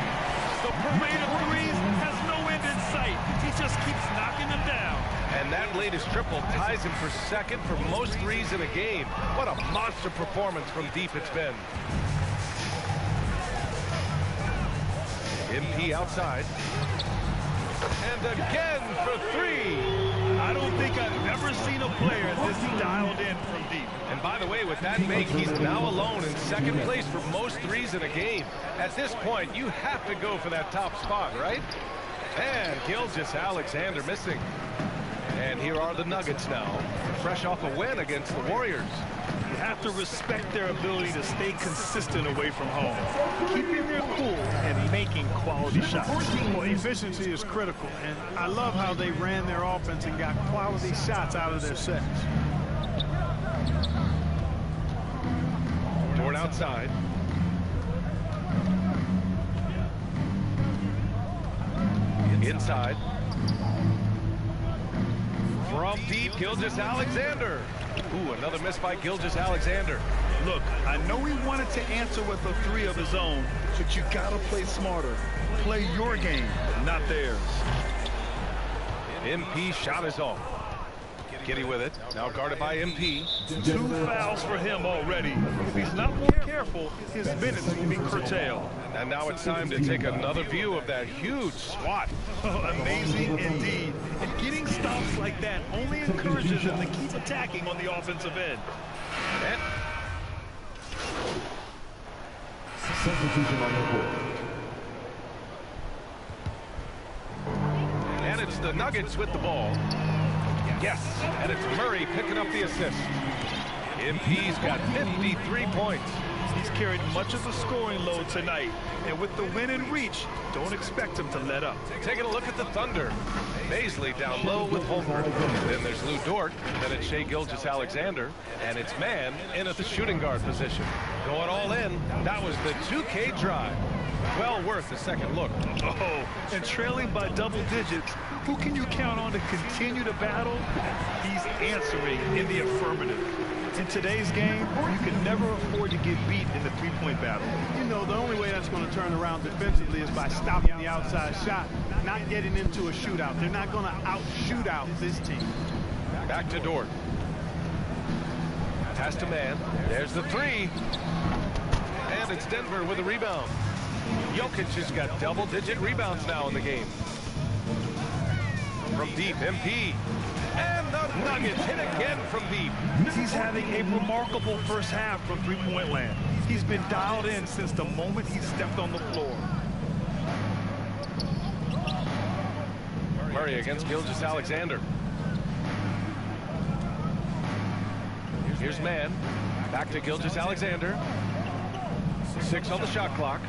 The parade of threes has no end in sight. He just keeps knocking them down. And that latest triple ties him for second for most threes in a game. What a monster performance from deep it's been. MP outside. And again for three. I don't think I've ever seen a player this dialed in from deep. And by the way, with that make, he's now alone in second place for most threes in a game. At this point, you have to go for that top spot, right? And Gilgeous-Alexander missing. And here are the Nuggets now, fresh off a win against the Warriors. You have to respect their ability to stay consistent away from home, keeping their cool and making quality shots. Well, efficiency is critical, and I love how they ran their offense and got quality shots out of their sets. Dort outside. Inside. From deep, Gilgeous-Alexander. Ooh, another miss by Gilgeous-Alexander. Look, I know he wanted to answer with a three of his own, but you gotta play smarter. Play your game, not theirs. MP shot is off. Giddy with it, now guarded by MP. 2 fouls for him already. If he's not more careful, his minutes will be curtailed. And now it's time to take another view of that huge swat. Amazing indeed. And getting stops like that only encourages him to keep attacking on the offensive end. Substitution on the court. And it's the Nuggets with the ball. Yes, and it's Murray picking up the assist. MP's got 53 points. He's carried much of the scoring load tonight, and with the win in reach, don't expect him to let up. Taking a look at the Thunder. Baisley down low with Holmberg. Then there's Lou Dort, then it's Shai Gilgeous-Alexander, and it's Mann in at the shooting guard position. Going all in, that was the 2K drive. Well worth the second look. Oh, and trailing by double digits, who can you count on to continue to battle? He's answering in the affirmative. In today's game, you can never afford to get beat in the three-point battle. You know, the only way that's going to turn around defensively is by stopping the outside shot, not getting into a shootout. They're not going to out-shootout this team. Back to Dort. Pass to Mann. There's the three. And it's Denver with a rebound. Jokic has got double-digit rebounds now in the game. From deep, MP. And the Nuggets hit again from deep. He's having a remarkable first half from three-point land. He's been dialed in since the moment he stepped on the floor. Murray against Gilgeous-Alexander. Here's Mann. Back to Gilgeous-Alexander. 6 on the shot clock.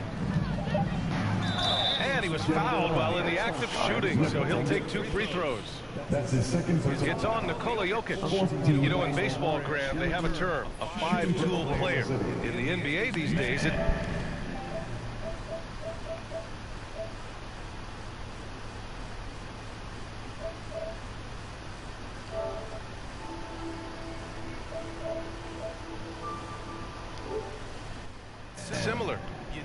And he was fouled while in the act of shooting, so he'll take 2 free throws. That's his second. It's on Nikola Jokic. You know, in baseball, Graham, they have a term, a 5-tool player. In the NBA these days, it... similar.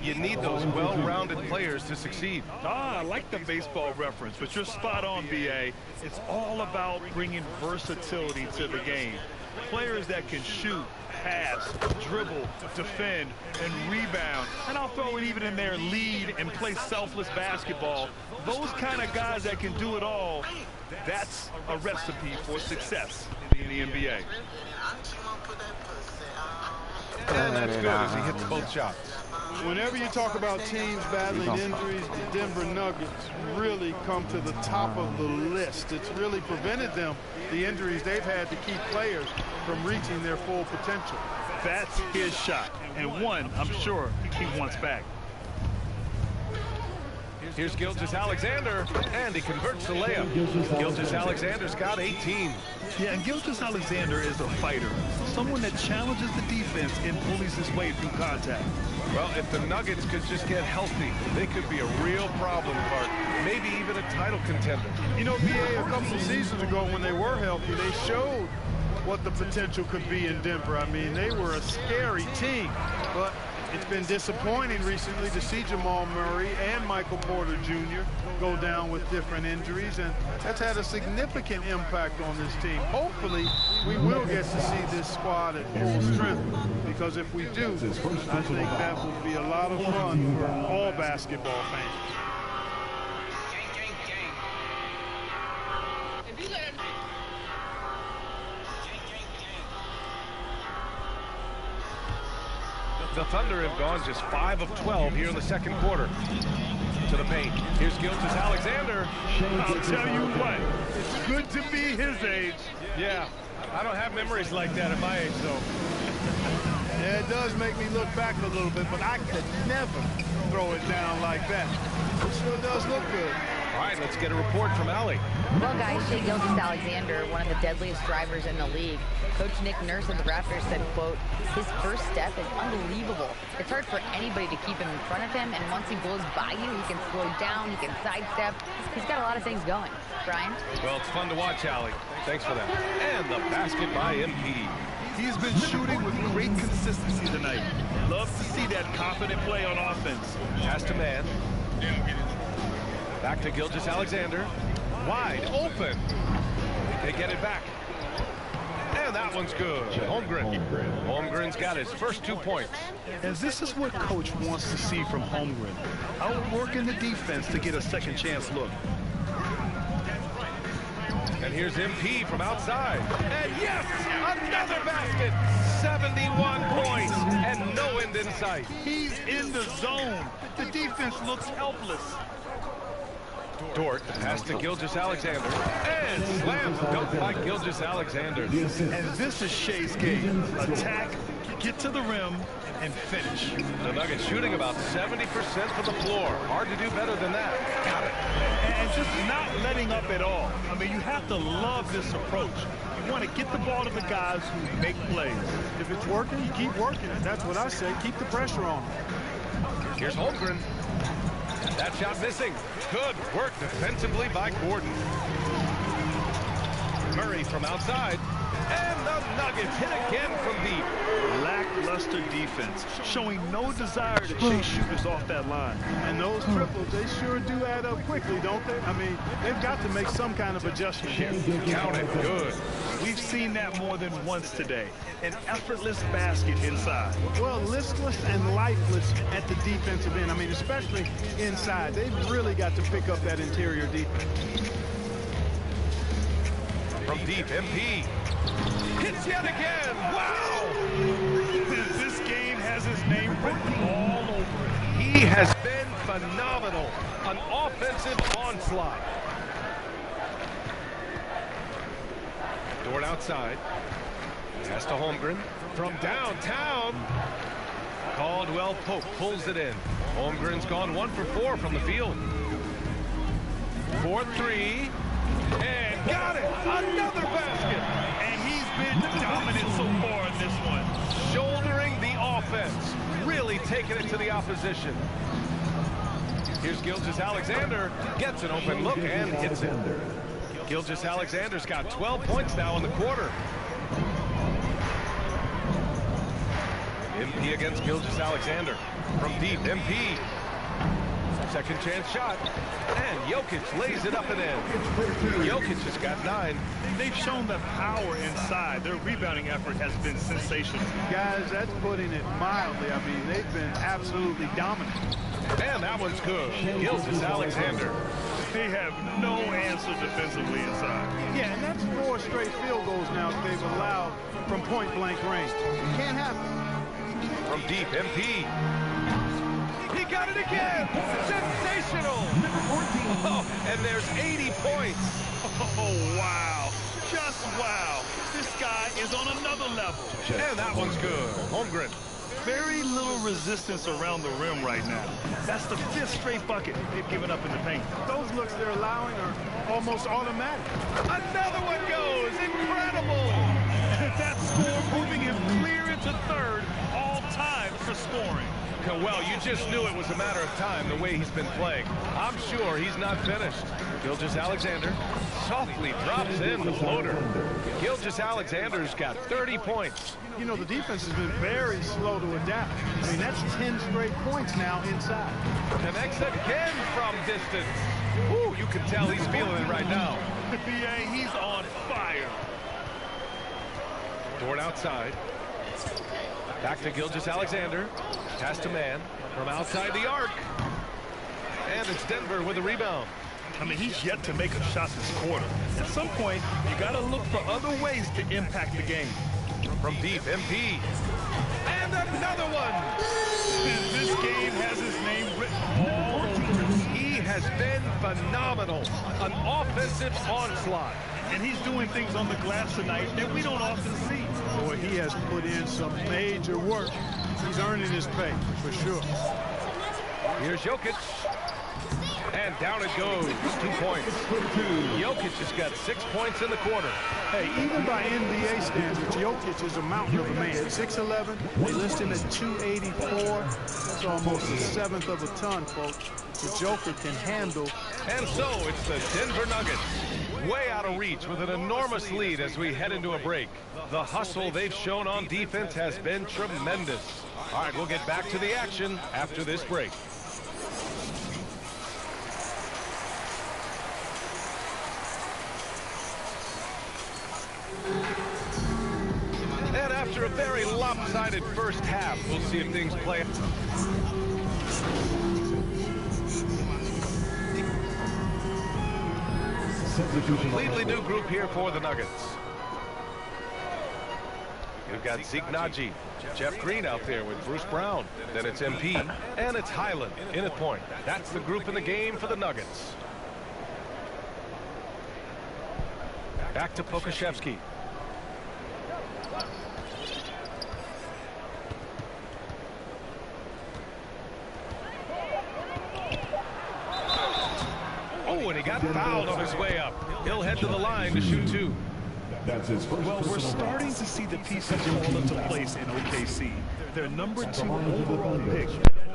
You need those well-rounded players to succeed. I like the baseball reference, but you're spot on, B.A. It's all about bringing versatility to the game. Players that can shoot, pass, dribble, defend, and rebound. And I'll throw it even in there, lead and play selfless basketball. Those kind of guys that can do it all, that's a recipe for success in the NBA. And that's good as he hits both shots. Whenever you talk about teams battling injuries, the Denver Nuggets really come to the top of the list. It's really prevented them, the injuries they've had to keep players from reaching their full potential. That's his shot, and one I'm sure he wants back. Here's Gilgeous-Alexander, and he converts the layup. Gilgeous-Alexander's got 18. Yeah, and Gilgeous-Alexander is a fighter, someone that challenges the defense and bullies his way through contact. Well, if the Nuggets could just get healthy, they could be a real problem card, maybe even a title contender. You know, BA, a couple of seasons ago when they were healthy, they showed what the potential could be in Denver. I mean, they were a scary team, but It's been disappointing recently to see Jamal Murray and Michael Porter Jr. go down with different injuries, and that's had a significant impact on this team. Hopefully, we will get to see this squad at full strength, because if we do, I think that will be a lot of fun for all basketball fans. The Thunder have gone just 5 of 12 here in the second quarter. To the paint. Here's Gilgeous-Alexander. I'll tell you what, it's good to be his age. Yeah, I don't have memories like that at my age, though. Yeah, it does make me look back a little bit, but I could never throw it down like that. It sure does look good. All right, let's get a report from Allie. Well, guys, Shai Gilgeous-Alexander, one of the deadliest drivers in the league. Coach Nick Nurse of the Raptors said, quote, his first step is unbelievable. It's hard for anybody to keep him in front of him, and once he blows by you, he can slow down, he can sidestep. He's got a lot of things going. Brian? Well, it's fun to watch, Allie. Thanks for that. And the basket by MP. He's been shooting with great consistency tonight. Love to see that confident play on offense. Pass to man. Back to Gilgeous-Alexander. Wide open. They get it back. And that one's good. Holmgren. Holmgren's got his first 2 points. And this is what Coach wants to see from Holmgren. Outworking the defense to get a second chance look. And here's MP from outside. And yes, another basket. 71 points and no end in sight. He's in the zone. The defense looks helpless. Dort pass to Gilgeous-Alexander. And slams dunk by Gilgeous-Alexander. And this is Shai's game. Attack, get to the rim, and finish. The Nuggets shooting about 70% from the floor. Hard to do better than that. Got it. And just not letting up at all. I mean, you have to love this approach. You want to get the ball to the guys who make plays. If it's working, you keep working it. That's what I say. Keep the pressure on. Here's Holmgren. That shot missing. Good work defensively by Gordon. Murray from outside. And the Nuggets hit again from deep. Lackluster defense, showing no desire to chase shooters off that line. And those triples, they sure do add up quickly, don't they? I mean, they've got to make some kind of adjustment here. Count it. Good. We've seen that more than once today. An effortless basket inside. Well, listless and lifeless at the defensive end. I mean, especially inside. They've really got to pick up that interior defense. From deep, MP. Hits yet again. Wow. This game has his name written all over it. He has been phenomenal. An offensive onslaught. Dort outside. Pass to Holmgren. From downtown. Caldwell Pope pulls it in. Holmgren's gone 1 for 4 from the field. 4-3. And got it. Another basket. And he's been dominant so far in this one. Shouldering the offense. Really taking it to the opposition. Here's Gilgeous-Alexander. Gets an open look and hits it. Gilgeous-Alexander's got 12 points now in the quarter. MP against Gilgeous-Alexander. From deep, MP. Second chance shot. And Jokic lays it up and in. Jokic has got 9. They've shown the power inside. Their rebounding effort has been sensational. Guys, that's putting it mildly. I mean, they've been absolutely dominant. And that one's good. Gilgeous-Alexander. They have no answer defensively inside. Yeah, and that's 4 straight field goals now that they've allowed from point-blank range. It can't happen. From deep, MP. He got it again! Sensational! Oh, and there's 80 points. Oh, wow. Just wow. This guy is on another level. And that one's good. Holmgren. Very little resistance around the rim right now. That's the 5th straight bucket they've given up in the paint. Those looks they're allowing are almost automatic. Another one goes. Incredible. That score moving him clear into 3rd all time for scoring. Well, you just knew it was a matter of time the way he's been playing. I'm sure he's not finished. Gilgeous-Alexander softly drops in the floater. Gilgeous-Alexander's got 30 points. You know, the defense has been very slow to adapt. I mean, that's 10 straight points now inside. Connects again from distance. Ooh, you can tell he's feeling it right now. Yeah, he's on fire. Dort outside. Back to Gilgeous-Alexander. Pass to man from outside the arc. And it's Denver with a rebound. I mean, he's yet to make a shot this quarter. At some point, you got to look for other ways to impact the game. From deep, MP. And another one! This game has his name written all over it. He has been phenomenal. An offensive onslaught. And he's doing things on the glass tonight that we don't often see. Boy, he has put in some major work. He's earning his pay, for sure. Here's Jokic. And down it goes. 2 points. Jokic has got 6 points in the quarter. Hey, even by NBA standards, Jokic is a mountain of a man. 6'11", they list him at 284. That's almost a seventh of a ton, folks. The Joker can handle. And so it's the Denver Nuggets. Way out of reach with an enormous lead as we head into a break. The hustle they've shown on defense has been tremendous. All right, we'll get back to the action after this break. And after a very lopsided first half, we'll see if things play. Completely new group here for the Nuggets. You've got Zeke Naji, Jeff Green out there with Bruce Brown. Then it's MP, and it's Highland in at point. That's the group in the game for the Nuggets. Back to Pokusevski. Oh, and he got fouled on his way up. He'll head to the line to shoot 2. That's his first. Well, we're starting to see the pieces fall into place in OKC. Their number 2 overall pick,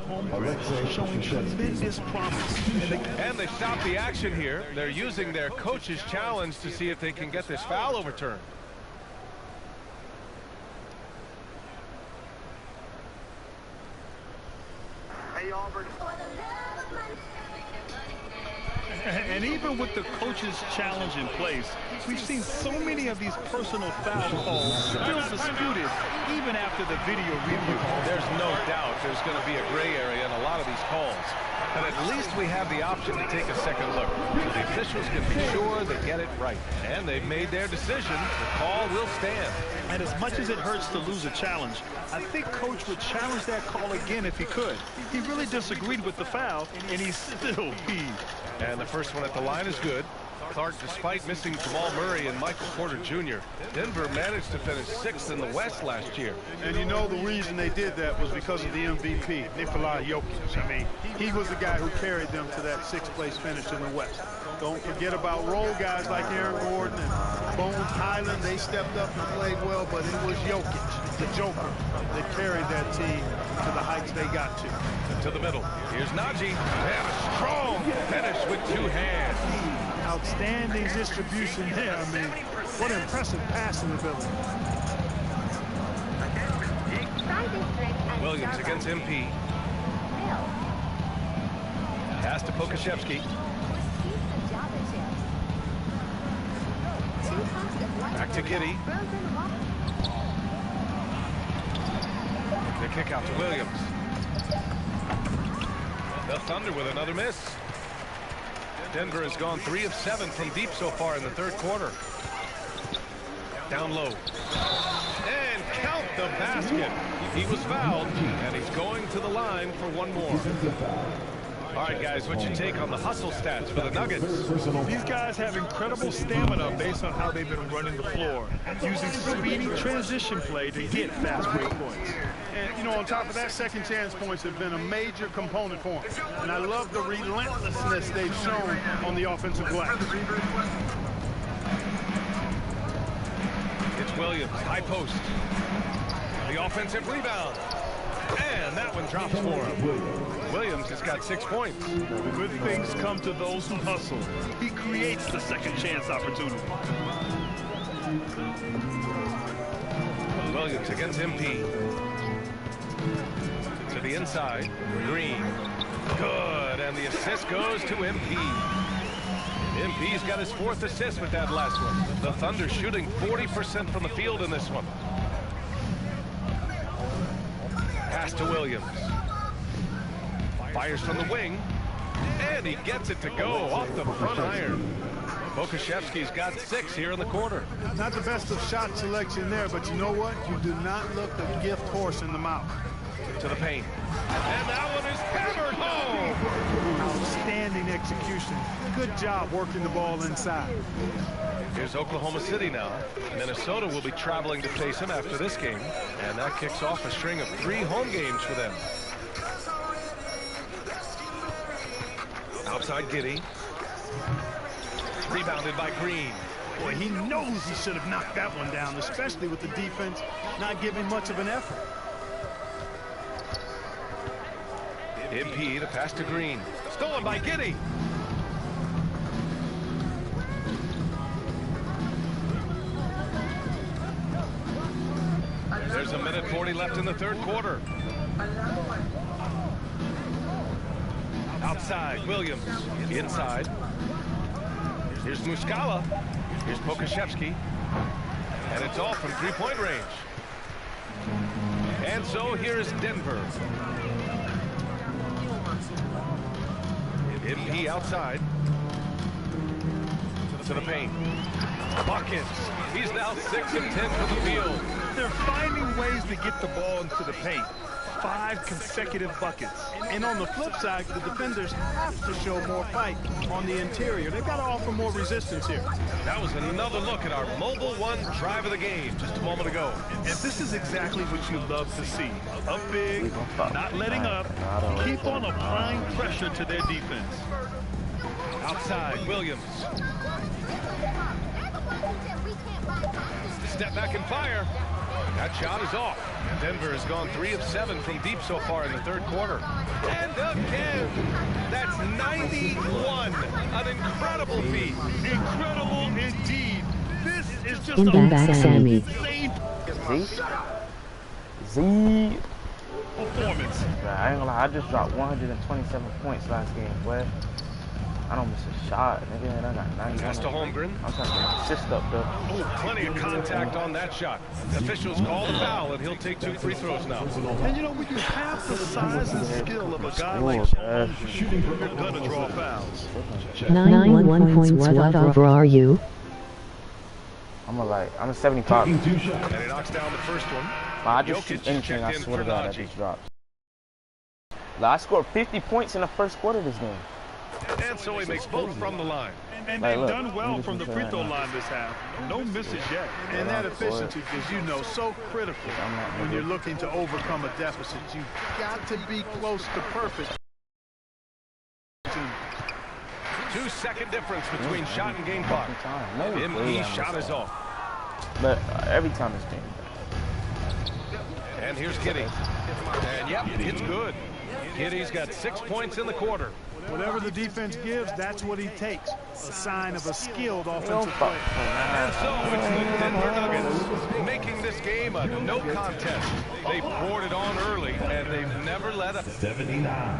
Holmgren, showing tremendous promise. And they stop the action here. They're using their coach's challenge to see if they can get this foul overturned. Hey, Auburn. And even with the coach's challenge in place, we've seen so many of these personal foul calls still disputed even after the video review. There's no doubt there's going to be a gray area in a lot of these calls. But at least we have the option to take a second look. The officials can be sure they get it right. And they've made their decision. The call will stand. And as much as it hurts to lose a challenge, I think Coach would challenge that call again if he could. He really disagreed with the foul, and he's still peeved. And the first one at the line is good. Clark, despite missing Jamal Murray and Michael Porter Jr., Denver managed to finish 6th in the West last year. And you know the reason they did that was because of the MVP, Nikola Jokic. I mean, he was the guy who carried them to that 6th place finish in the West. Don't forget about role guys like Aaron Gordon and Bones Highland. They stepped up and played well, but it was Jokic, the Joker, that carried that team to the heights they got to. To the middle. Here's Naji. And a strong finish with 2 hands. Outstanding distribution there. I mean, what impressive passing ability. Williams against MP. Pass to Pokusevski. Back to Giddey. The kick out to Williams. The Thunder with another miss. Denver has gone 3 of 7 from deep so far in the 3rd quarter. Down low. And count the basket. He was fouled, and he's going to the line for one more. All right, guys, what's your take on the hustle stats for the Nuggets? These guys have incredible stamina based on how they've been running the floor, using speedy transition play to get fast break points. And, you know, on top of that, second chance points have been a major component for them. And I love the relentlessness they've shown on the offensive glass. It's Williams, high post. The offensive rebound. And that one drops for him. Williams has got 6 points. Good things come to those who hustle. He creates the second chance opportunity. Williams against MP. To the inside. Green. Good. And the assist goes to MP. MP's got his 4th assist with that last one. The Thunder shooting 40% from the field in this one. Pass to Williams. Fires from the wing. And he gets it to go off the front iron. Pokusevski's got 6 here in the quarter. Not the best of shot selection there, but you know what? You do not look a gift horse in the mouth. To the paint. And that one is hammered home. Outstanding execution. Good job working the ball inside. Here's Oklahoma City now. Minnesota will be traveling to face him after this game. And that kicks off a string of 3 home games for them. Outside Giddey. Rebounded by Green. Boy, he knows he should have knocked that one down, especially with the defense not giving much of an effort. MP, the pass to Green. Stolen by Giddey. There's a minute 40 left in the 3rd quarter. Outside, Williams. Inside. Here's Muscala. Here's Pokusevski. And it's all from 3-point range. And so here is Denver. MP outside. To the paint. Buckets. He's now 6 of 10 from the field. They're finding ways to get the ball into the paint. 5 consecutive buckets. And on the flip side, the defenders have to show more fight on the interior. They've got to offer more resistance here. That was another look at our Mobile One drive of the game just a moment ago. And this is exactly what you love to see. Up big, not letting up, keep on applying pressure to their defense. Outside, Williams. Step back and fire. That shot is off. Denver has gone 3 of 7 from deep so far in the 3rd quarter. And again, that's 91. An incredible feat. Incredible indeed. This is just Sammy. insane Z. performance. I ain't gonna lie, I just dropped 127 points last game, boy. I don't miss a shot, nigga, and I got 91. Pass to Holmgren. I'm trying to get an assist up, though. Oh, plenty of contact on that shot. Officials call the foul, and he'll take 2 free throws now. And you know, when you have the size and skill of a guy like Sean, you're gonna draw fouls. 91 points, whatever are you? I'm a 75. And he knocks down the first one. I just shoot anything, I swear to God, I just dropped. I scored 50 points in the 1st quarter of this game. And so he makes both from the line. And they've done well from the free throw line this half. No misses yet. And that efficiency is, you know, so critical when you're looking to overcome a deficit. You've got to be close to perfect. 2-second difference between shot and game clock. MP's shot is off. But every time it's game. And here's Giddey. And yep, it's good. Giddey's got 6 points in the quarter. Whatever the defense gives, that's what he takes. A sign of a skilled offensive player. And so it's the Denver Nuggets making this game a no contest. They poured it on early, and they've never let up. 79.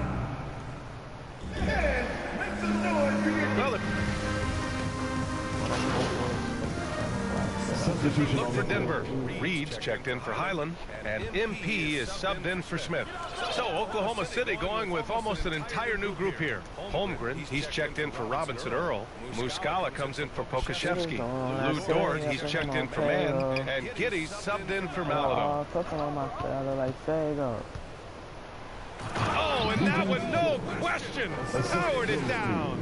Well, look for Denver. Reed's checked in for Highland, and MP is subbed in for Smith. So Oklahoma City going with almost an entire new group here. Holmgren, he's checked in for Robinson Earl. Muscala comes in for Pokusevski. Lou Dort, he's checked in for Mann, and Giddey's subbed in for Malado. Oh, and that one, no question, powered it down.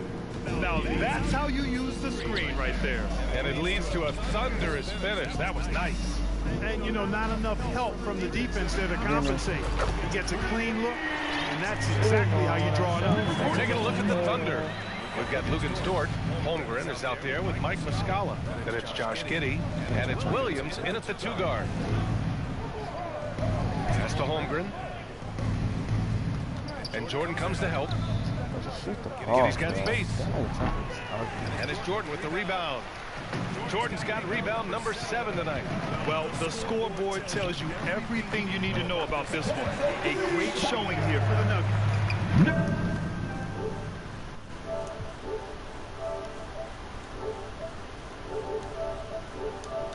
Now that's how you use the screen right there. And it leads to a thunderous finish. That was nice. And, you know, not enough help from the defense there to compensate. He gets a clean look, and that's exactly how you draw it up. Taking a look at the Thunder. We've got Lugan Stort. Holmgren is out there with Mike Muscala. Then it's Josh Giddey, and it's Williams in at the 2 guard. Pass to Holmgren. And Jordan comes to help. He's got space. And it's Jordan with the rebound. Jordan's got rebound number 7 tonight. Well, the scoreboard tells you everything you need to know about this one. A great showing here for the Nuggets.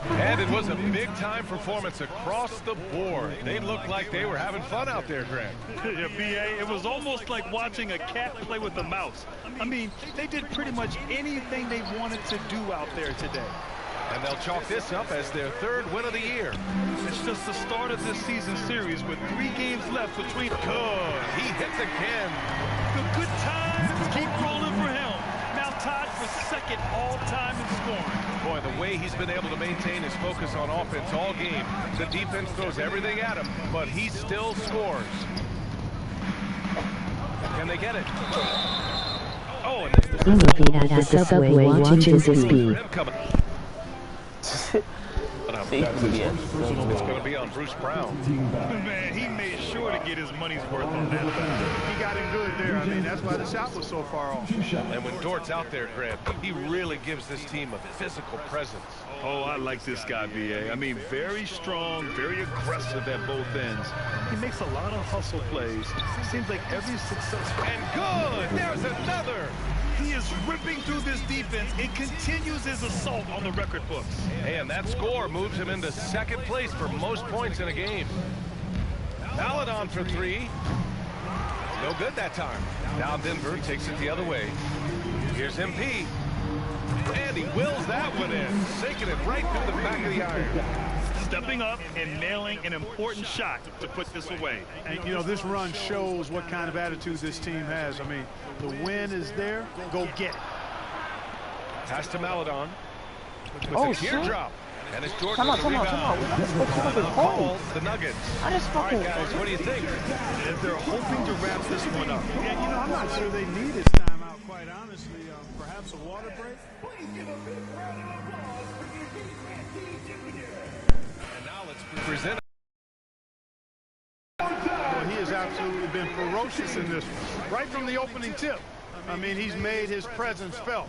And it was a big-time performance across the board. They looked like they were having fun out there, Greg. Yeah, B.A., it was almost like watching a cat play with a mouse. I mean, they did pretty much anything they wanted to do out there today. And they'll chalk this up as their 3rd win of the year. It's just the start of this season series with 3 games left between. Good. He hits again. The good times keep rolling for him. Now tied for 2nd all-time in scoring. Boy, the way he's been able to maintain his focus on offense all game. The defense throws everything at him, but he still scores. Can they get it? Oh, and I'm looking at the subway watching Zispy. It's going to be on Bruce Brown. Man, he made sure to get his money's worth on that. He got in good there. I mean, that's why the shot was so far off. And when Dort's out there, Grant, he really gives this team a physical presence. Oh, I like this guy, B.A. I mean, very strong, very aggressive at both ends. He makes a lot of hustle plays. Seems like every successful... And good! There's another! He is ripping through this defense and continues his assault on the record books. And that score moves him into 2nd place for most points in a game. Maledon for 3. No good that time. Now Denver takes it the other way. Here's MP. And he wills that one in, sinking it right through the back of the iron. Stepping up and nailing an important shot to put this away. And, you know, this run shows what kind of attitude this team has. I mean, the win is there. Go get it. Pass to Maledon. Oh, a teardrop. And it's Jordan with the rebound. Call the Nuggets. I just All fucking... right, guys, what do you think? They're hoping to wrap this one up. Yeah, you know, I'm not sure they need this timeout, quite honestly. Perhaps a water break? And now let's present. Well, he has absolutely been ferocious in this one. Right from the opening tip. I mean, he's made his presence felt.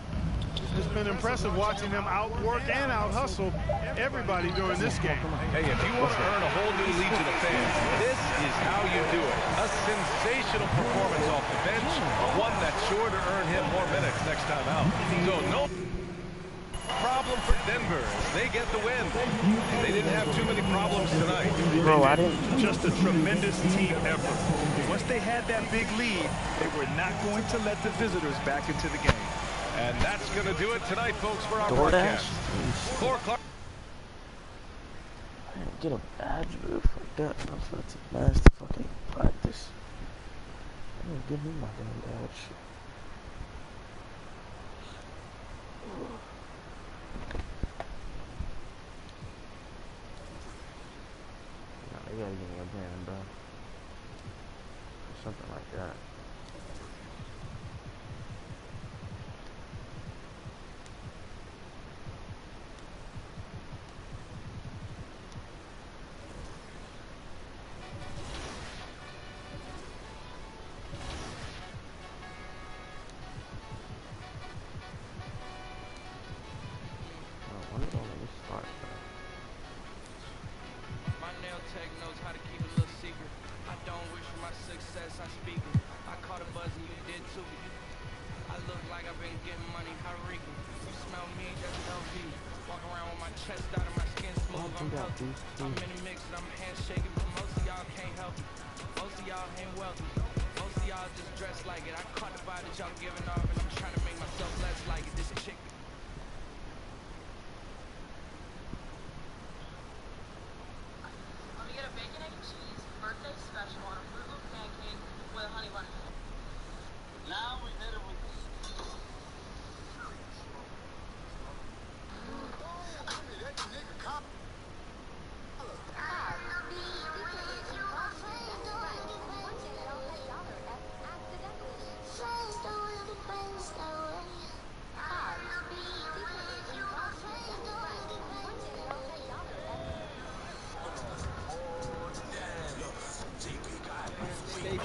It's been impressive watching him outwork and out-hustle everybody during this game. Hey, if you want to earn a whole new legion of fans, this is how you do it. A sensational performance off the bench, one that's sure to earn him more minutes next time out. So no problem for Denver as they get the win. They didn't have too many problems tonight. Bro, I didn't... Just a tremendous team effort. Once they had that big lead, they were not going to let the visitors back into the game. And that's going to do it tonight, folks, for our DoorDash? broadcast. Clark. I didn't get a badge move like that. I'm supposed to last to fucking practice. I didn't give me my damn badge. Nah, they gotta give me a brand, bro. Or something like that. My nail tech knows how to keep a little secret. I don't wish for my success, I'm speaking. I caught a buzz and you did too. I look like I've been getting money, how reeking. You smell me, that's LV. Walk around with my chest out and my skin smooth, I'm healthy. I'm in the mix and I'm handshaking, but most of y'all can't help it. Most of y'all ain't wealthy. Most of y'all just dress like it. I caught the vibe that y'all giving off and I'm trying to make myself less like it. This chick. Let me get a bacon, egg, and cheese birthday special on a Fruit Loop pancake with a honey bunny. Now we hit it with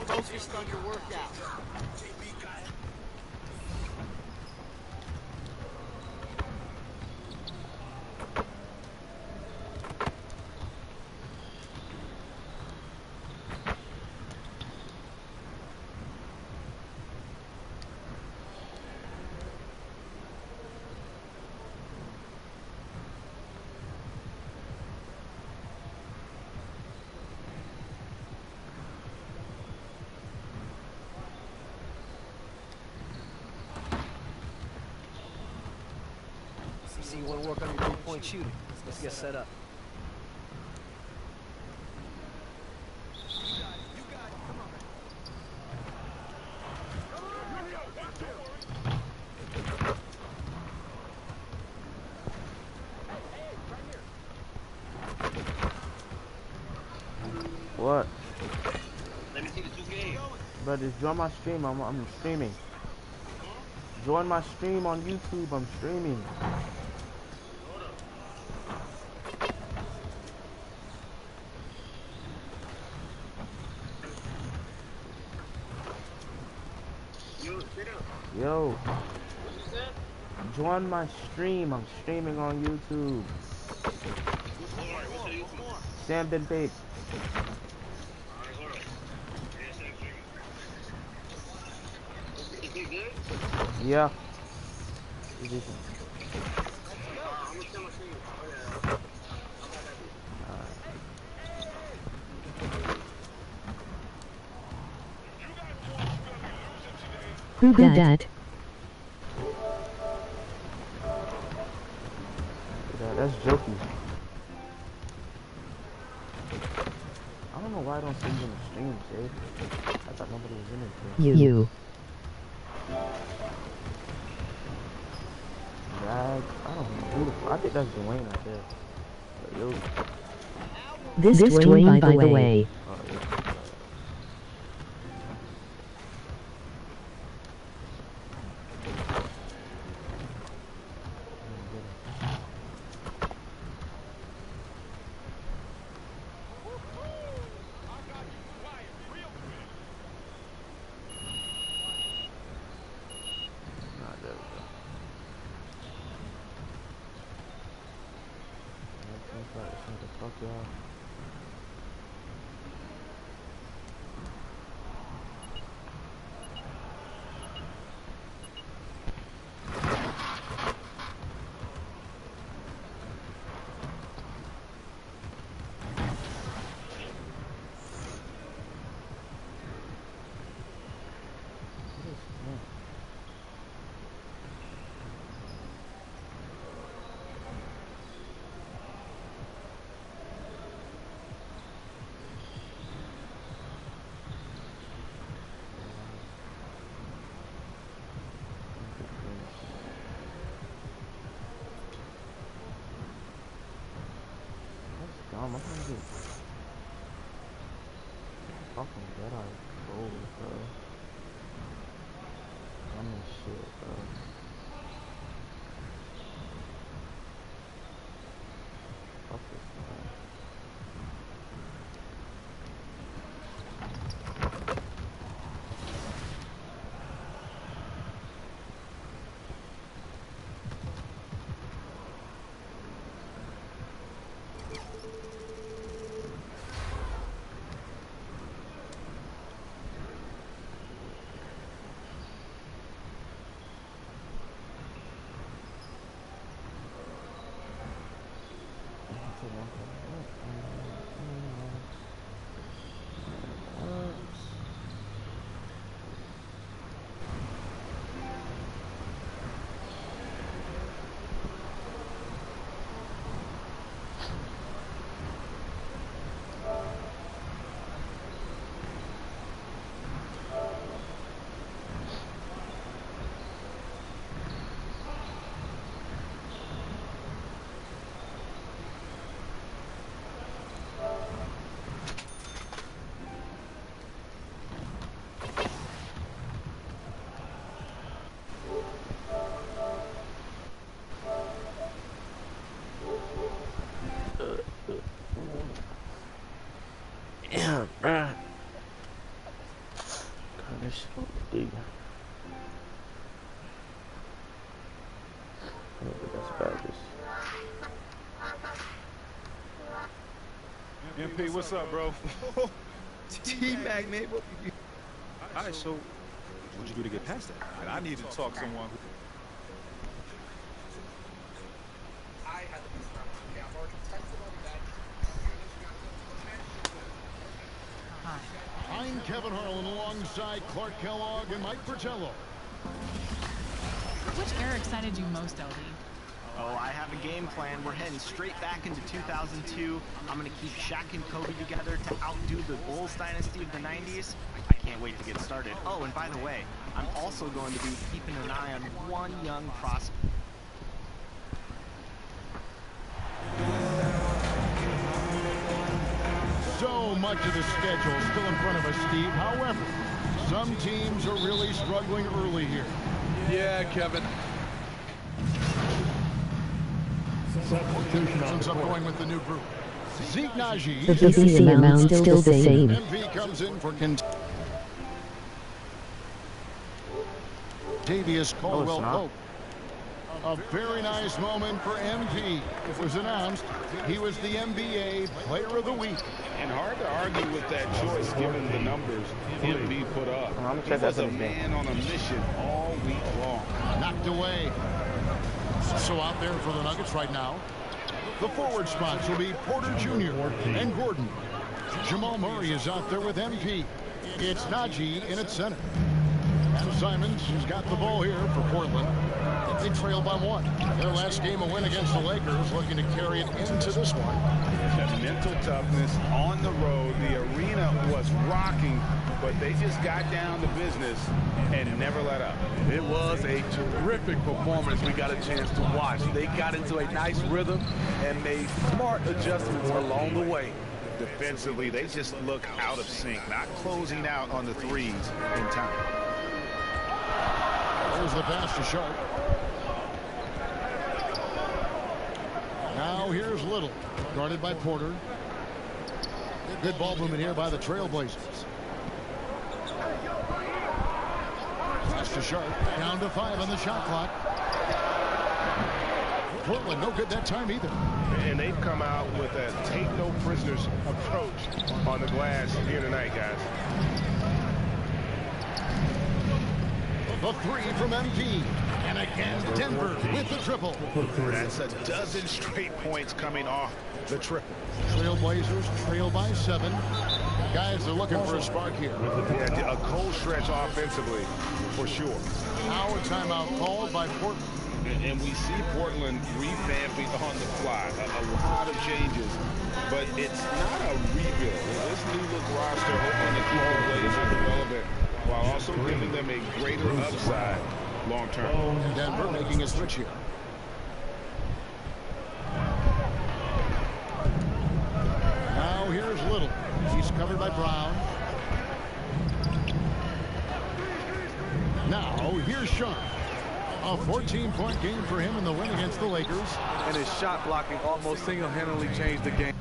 focused on your workout. See, you want to work on your three-point shooting. Let's get set up. What? Let me see the 2K. But just join my stream. I'm streaming. Join my stream on YouTube. I'm streaming. Yo. Join my stream. I'm streaming on YouTube. Sam been paid. Yeah. Who dat? That's jokey. I don't know why I don't see you in the stream, Jay. I thought nobody was in it. You. Drag. I don't know who the f I think that's Dwayne out there. But yo. This Dwayne, by the way. Oh, yeah. I'm gonna get fucking dead eye cold, bro. I'm in shit, bro. Fuck this, man. MP, what's up, bro? T-Mac, man. All right, so what'd you do to get past that? And I need to talk to someone. I'm Kevin Harlan alongside Clark Kellogg and Mike Fratello. Which era excited you most, LD? Oh, I have a game plan. We're heading straight back into 2002. I'm going to keep Shaq and Kobe together to outdo the Bulls dynasty of the 90s. I can't wait to get started. Oh, and by the way, I'm also going to be keeping an eye on one young prospect. So much of the schedule still in front of us, Steve. However, some teams are really struggling early here. Yeah, Kevin. Substitutions up going with the new group. Zeke Naji. The VC amount still the same. MP comes in for Davius Caldwell-Pope. A very nice moment for MP. It was announced he was the NBA Player of the Week. And hard to argue with that choice given the numbers MP put up. He was a man on a mission all week long. Knocked away. So out there for the Nuggets right now. The forward spots will be Porter Jr. and Gordon. Jamal Murray is out there with MP. It's Naji in at center. And Simons has got the ball here for Portland. They trail by 1. Their last game, a win against the Lakers, looking to carry it into this one. That mental toughness on the road. The arena was rocking, but they just got down to business and never let up. It was a terrific performance we got a chance to watch. They got into a nice rhythm and made smart adjustments along the way. Defensively, they just look out of sync, not closing out on the threes in time. There's the pass to Sharp. Now here's Little, guarded by Porter. Good ball movement here by the Trailblazers. Pass to Sharp, down to 5 on the shot clock. Portland no good that time either. And they've come out with a take no prisoners approach on the glass here tonight, guys. The 3 from MP. And again, Denver with the triple. That's a dozen straight points coming off the triple. Trailblazers trail by 7. Guys are looking for a spark here. Yeah, a cold stretch offensively, for sure. Now a timeout called by Portland. And we see Portland revamping on the fly. A lot of changes, but it's not a rebuild. This new look roster hoping to keep the Blazers relevant while also giving them a greater upside long term. Denver making a switch here. Now here's Little. He's covered by Brown. Now here's Sharp. A 14-point game for him in the win against the Lakers. And his shot blocking almost single-handedly changed the game.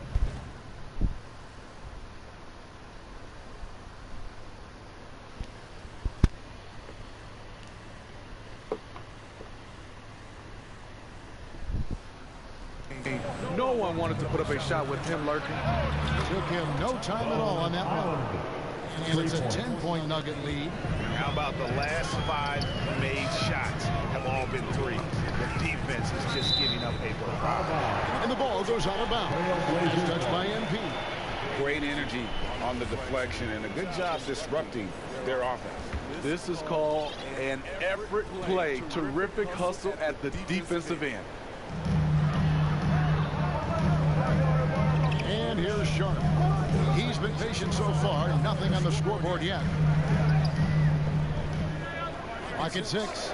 No one wanted to put up a shot with him lurking. Took him no time at all on that one. And it's a 10-point Nugget lead. How about the last 5 made shots have all been 3? The defense is just giving up a barrage. And the ball goes out of bounds. It's touched by MP. Great energy on the deflection and a good job disrupting their offense. This is called an effort play. Terrific hustle at the defensive end. And here's Sharp. He's been patient so far. Nothing on the scoreboard yet. Clock at 6.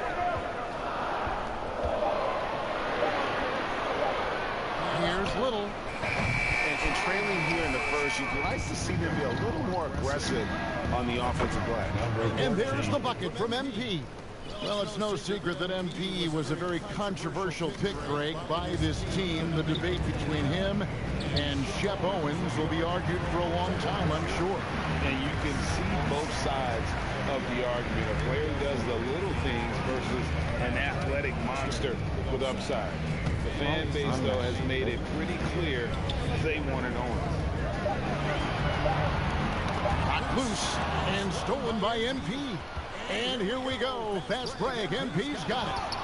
Here's Little. And trailing here in the first, you'd like to see them be a little more aggressive on the offensive glass. And there's the bucket from MP. Well, it's no secret that MP was a very controversial pick, Greg, by this team. The debate between him and Shep Owens will be argued for a long time, I'm sure. And you can see both sides of the argument. A player who does the little things versus an athletic monster with upside. The fan base, though, has made it pretty clear they want an Owens. Got loose and stolen by MP. And here we go. Fast break. MP's got it.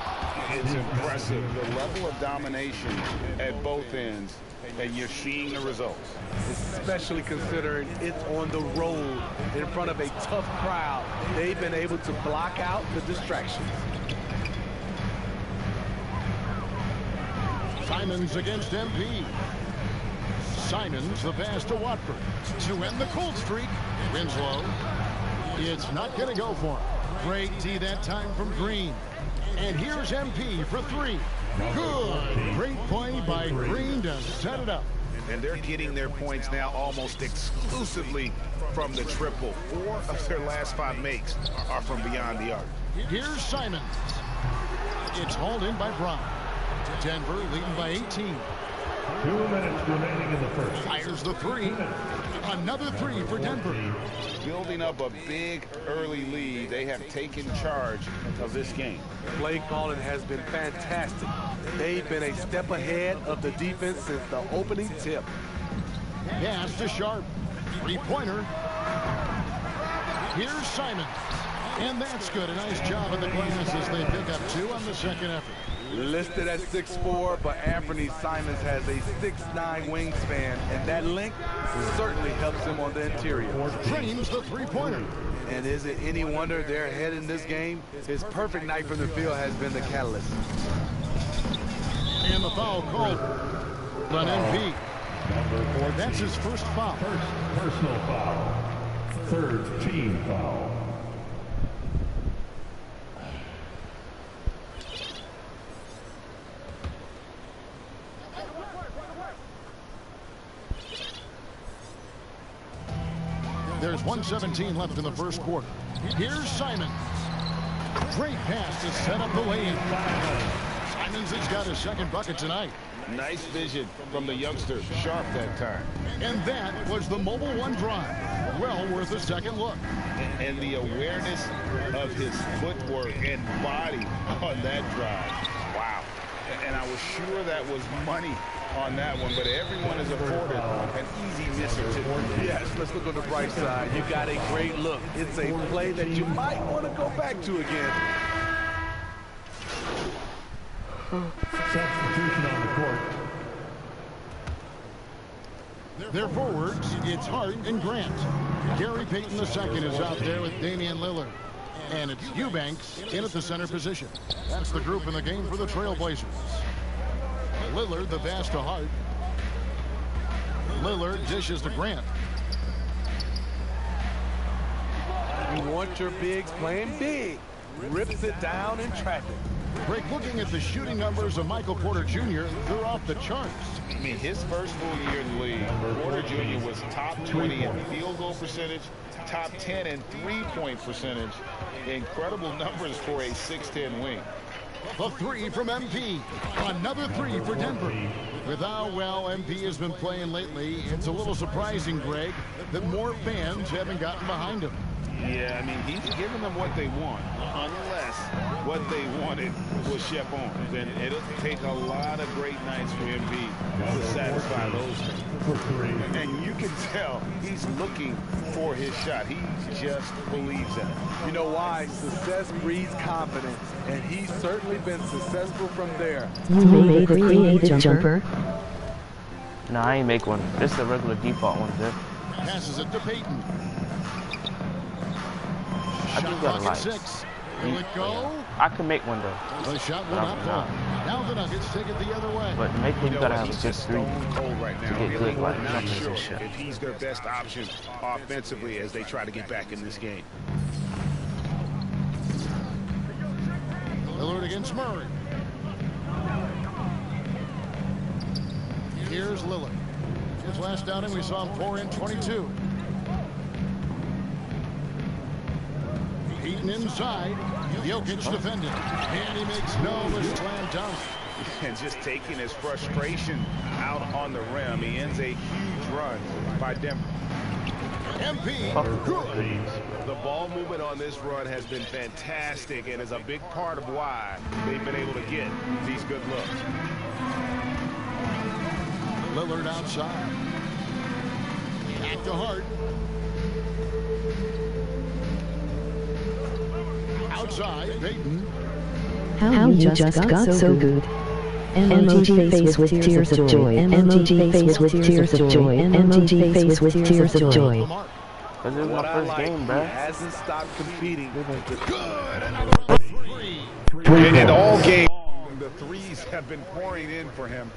It's impressive, the level of domination at both ends, and you're seeing the results. Especially considering it's on the road in front of a tough crowd. They've been able to block out the distractions. Simons against MP. Simons the pass to Watford to end the cold streak. Winslow. It's not going to go for him. Great D that time from Green. And here's MP for three. Good. Great play by Green to set it up. And they're getting their points now almost exclusively from the triple. 4 of their last 5 makes are from beyond the arc. Here's Simons. It's hauled in by Brown. Denver leading by 18. 2 minutes remaining in the first. Fires the three. Another three for Denver. Building up a big early lead, they have taken charge of this game. Play calling has been fantastic. They've been a step ahead of the defense since the opening tip. Pass to Sharp. Three-pointer. Here's Simons. And that's good. A nice job of the glass as they pick up 2 on the second effort. Listed at 6'4", but Anthony Simons has a 6'9" wingspan, and that length certainly helps him on the interior. Drains the three-pointer. And is it any wonder they're ahead in this game? His perfect night from the field has been the catalyst. And the foul called on MP. Number 14. That's his first foul. First personal foul. Third team foul. There's 1:17 left in the first quarter. Here's Simons. Great pass to set up the lay-in. Simons has got his second bucket tonight. Nice vision from the youngster. Sharp that time. And that was the Mobile One drive. Well worth a second look. And the awareness of his footwork and body on that drive. Wow. And I was sure that was money on that one, but everyone is afforded an easy miss or two. Yes, let's look on the bright side. You got a great look. It's a play that you might want to go back to again. Substitution on the court. Their forwards, it's Hart and Grant. Gary Payton II is out there with Damian Lillard. And it's Eubanks in at the center position. That's the group in the game for the Trailblazers. Lillard, the pass to Hart. Lillard dishes to Grant. You want your bigs playing big. Rips it down in traffic. Greg, looking at the shooting numbers of Michael Porter Jr., they're off the charts. I mean, his first full year in the league, Porter Jr. was top 20 in field goal percentage, top 10 in three-point percentage. Incredible numbers for a 6'10" wing. The three from MP. Another three for Denver. With how well MP has been playing lately, it's a little surprising, Greg, that more fans haven't gotten behind him. Yeah, I mean, he's giving them what they want, unless what they wanted was Shep Owens. And it'll take a lot of great nights for MP to satisfy those things. And you can tell he's looking for his shot. He just believes in it. You know why? Success breeds confidence, and he's certainly been successful from there. You made a creative jumper. Nah, I ain't make one. This is a regular default one, dude. Passes it to Payton. I just got a light. 6. Will it go? I can make one though. The shot will not fall. Now the Nuggets take it the other way. But to make one, you gotta have a good three cold right now. to get good like not jumpers sure and shit. if he's their best option offensively as they try to get back in this game. Lillard against Murray. Here's Lillard. His last outing, we saw him pour in 22. Payton inside. Jokic defended. And he makes no slam dunk. And just taking his frustration out on the rim. He ends a huge run by Denver. MP, good. The ball movement on this run has been fantastic and is a big part of why they've been able to get these good looks. Lillard outside. Back to Hart. Outside, Payton. How you just got so good. Emoji face with tears of joy. Emoji face with tears of joy. Emoji face with tears of joy. This is my first game, bro. He hasn't stopped competing. And all game, the threes have been pouring in for him.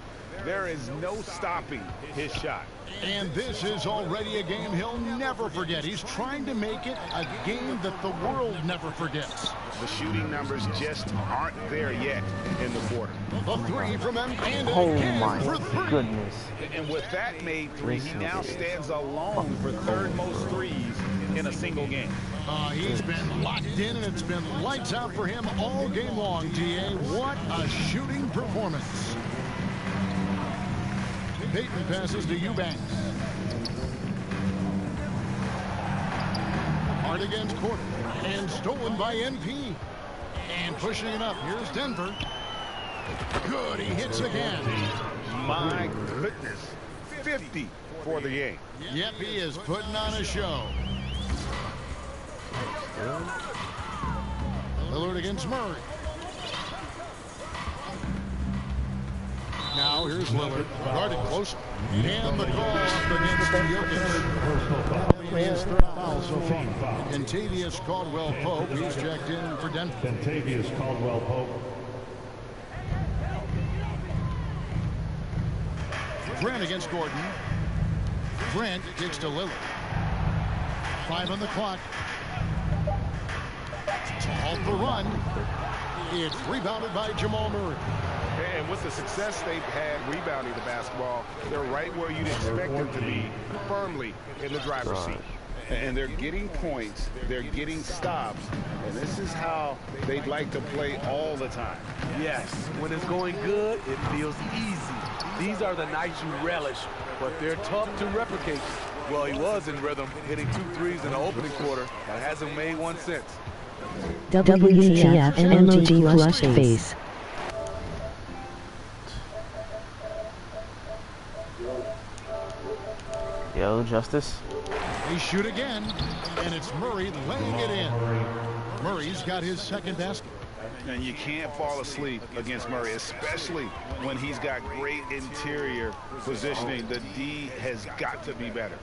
There is no stopping his shot. And this is already a game he'll never forget. He's trying to make it a game that the world never forgets. The shooting numbers just aren't there yet in the quarter. The three from him, and Oh again my for three. goodness. And with that made three, he now stands alone for third most threes in a single game. He's been locked in, and it's been lights out for him all game long, TA. What a shooting performance. Payton passes to Eubanks. Hard against Porter. And stolen by NP. And pushing it up. Here's Denver. Good. He hits again. My goodness. 50 for the game. Yep, he is putting on a show. Lillard against Murray. Now here's Lillard, guarded close, and the call against Jokic. His third foul so far. Kentavious Caldwell-Pope, he's checked in for Denver. Kentavious Caldwell-Pope. Grant against Gordon. Grant kicks to Lillard. 5 on the clock. Off the run. It's rebounded by Jamal Murray. And with the success they've had rebounding the basketball, they're right where you'd expect them to be, firmly in the driver's seat. And they're getting points, they're getting stops, and this is how they'd like to play all the time. Yes, when it's going good, it feels easy. These are the nights you relish, but they're tough to replicate. Well, he was in rhythm, hitting 2 threes in the opening quarter, but hasn't made one since. WTF emoji flush face. Yo, Justice. They shoot again, and it's Murray laying it in. Murray's got his second basket. And you can't fall asleep against Murray, especially when he's got great interior positioning. The D has got to be better.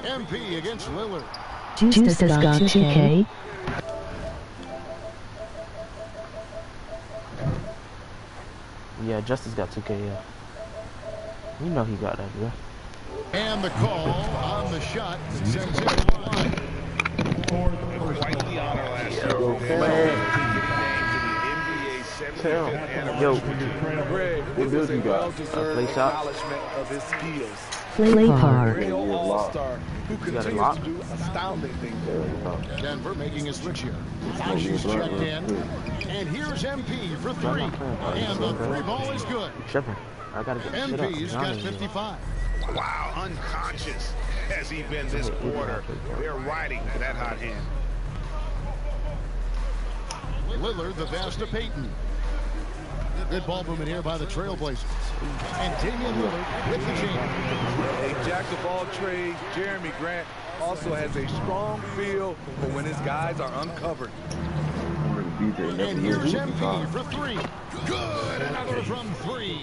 MP against Lillard. Juice has got 2K. Yeah, Justice got 2K, yeah. You know he got that, bro. And the call on the shot that sends him to the line. Quite the honor last year. Yo, Greg, what build you got? Play shot? of his skills. Play hard. Real all-star who You got a continues lock? to do astounding things. Denver making a switch here. Flashy's checked in. And here's MP for 3. And the 3 ball is good. Tripping. I gotta get shit up. MP's got 55. Wow, unconscious has he been this quarter. They're riding that hot hand. Lillard, the pass to Payton. Good ball movement here by the Trailblazers. And Damian Lillard with the change. A jack of all trades, Jeremy Grant also has a strong feel for when his guys are uncovered. And here's MP for 3. Good, another from 3.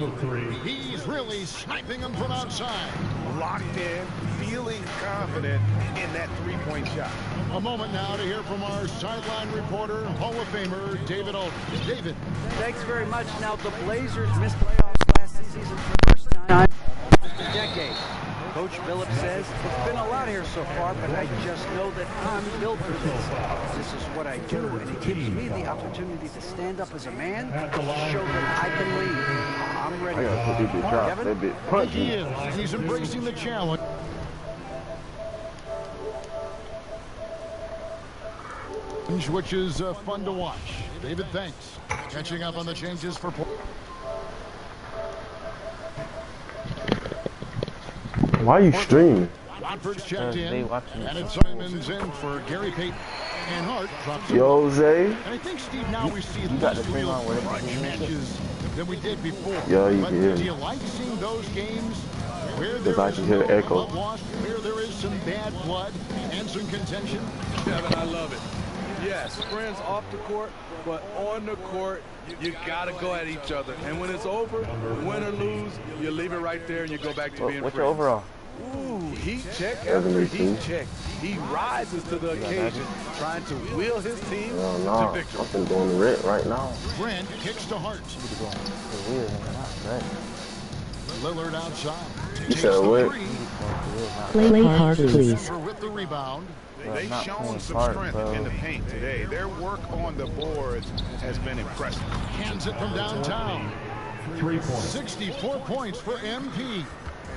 He's really sniping them from outside. Locked in, feeling confident in that three-point shot. A moment now to hear from our sideline reporter, Hall of Famer David Aldridge. David. Thanks very much. Now, the Blazers missed playoffs last season for the first time in a decade. Coach Phillips says, it's been a lot here so far, but I just know that I'm built for this. This is what I do, and it gives me the opportunity to stand up as a man, show that I can lead. I'm ready. Kevin? He is. He's embracing the challenge. Which is fun to watch. David, thanks. Catching up on the changes for Portland. Why are you streaming? Watford's checked in, and it's Simons in for Gary Payton. And Hart drops Yo, Zay. And I think, Steve, now we see You got the less thing real on with grudge matches than we did before. Yeah, you but did. do you like seeing those games where Because there I is can hear no echo. blood lost, where there is some bad blood and some contention? Kevin, I love it. Yes, friends off the court, but on the court, you gotta go at each other. And when it's over, win or lose, you leave it right there and you go back to being What's friends. your overall? Ooh, heat check after heat check. He rises to the occasion, trying to wheel his team to victory. I'm going to red right now. Grant kicks to Hart. Lillard outside. You said what? Play hard, please. With the rebound. They've shown some strength in the paint today. Their work on the boards has been impressive. Hands it from downtown. 3 points. 64 points for MP.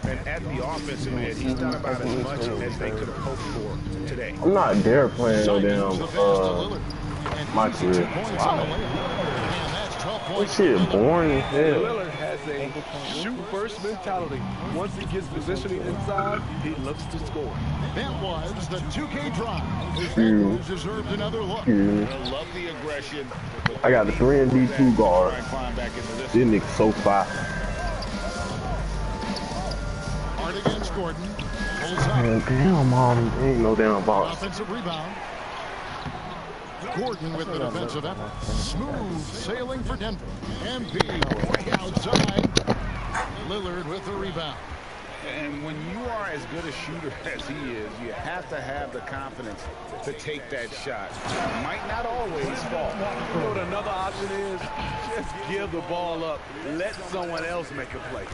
And at the offensive end, he's done about as much as they could have hoped for today. I'm not dare playing no damn my career. Wow. This shit boring as hell. Lillard has a shoot-first mentality. Once he gets positioning inside, he looks to score. That was the 2K drive. His Huge. Bengals deserved another look. Huge. Love the aggression. I got the 3 and D2 guard. Climb back into this. This nigga so fast. Hard against Gordon. Pulls up. Man, damn, mom, ain't no damn box. Offensive rebound. Gordon with the defensive effort. Smooth sailing for Denver. MP way outside. Lillard with the rebound. And when you are as good a shooter as he is, you have to have the confidence to take that shot. It might not always fall. You know what another option is? Just give the ball up. Let someone else make a play.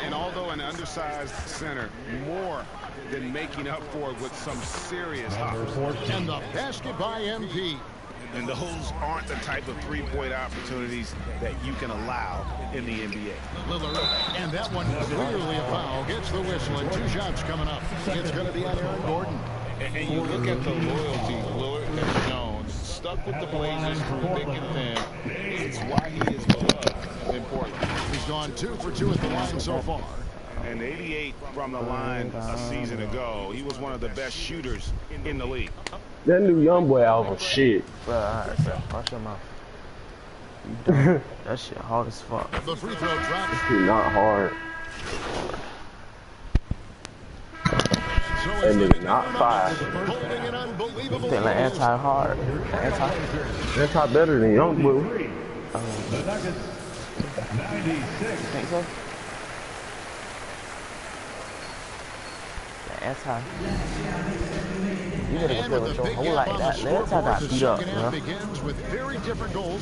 And although an undersized center, more than making up for it with some serious hops. And the basket by MP. And those aren't the type of three-point opportunities that you can allow in the NBA. Lillard, and that one clearly a foul. Gets the whistle, and 2 shots coming up. It's going to be on Aaron Gordon. And you look at the loyalty Lillard has shown, stuck with the Blazers through thick and thin. It's why he is beloved in Portland. He's gone 2 for 2 at the line so far. And 88 from the line a season ago. He was one of the best shooters in the league. That new Youngboy album, shit. Bro, alright, bro. Watch your mouth. That shit hard as fuck. The free throw drops. It's not hard. That nigga not fast. They like anti-hard. Anti better than Youngboy. The Nuggets, 96. Think so? Anti. You gotta go play with your hole like that. Anti got beat up, bro. Begins with very different goals.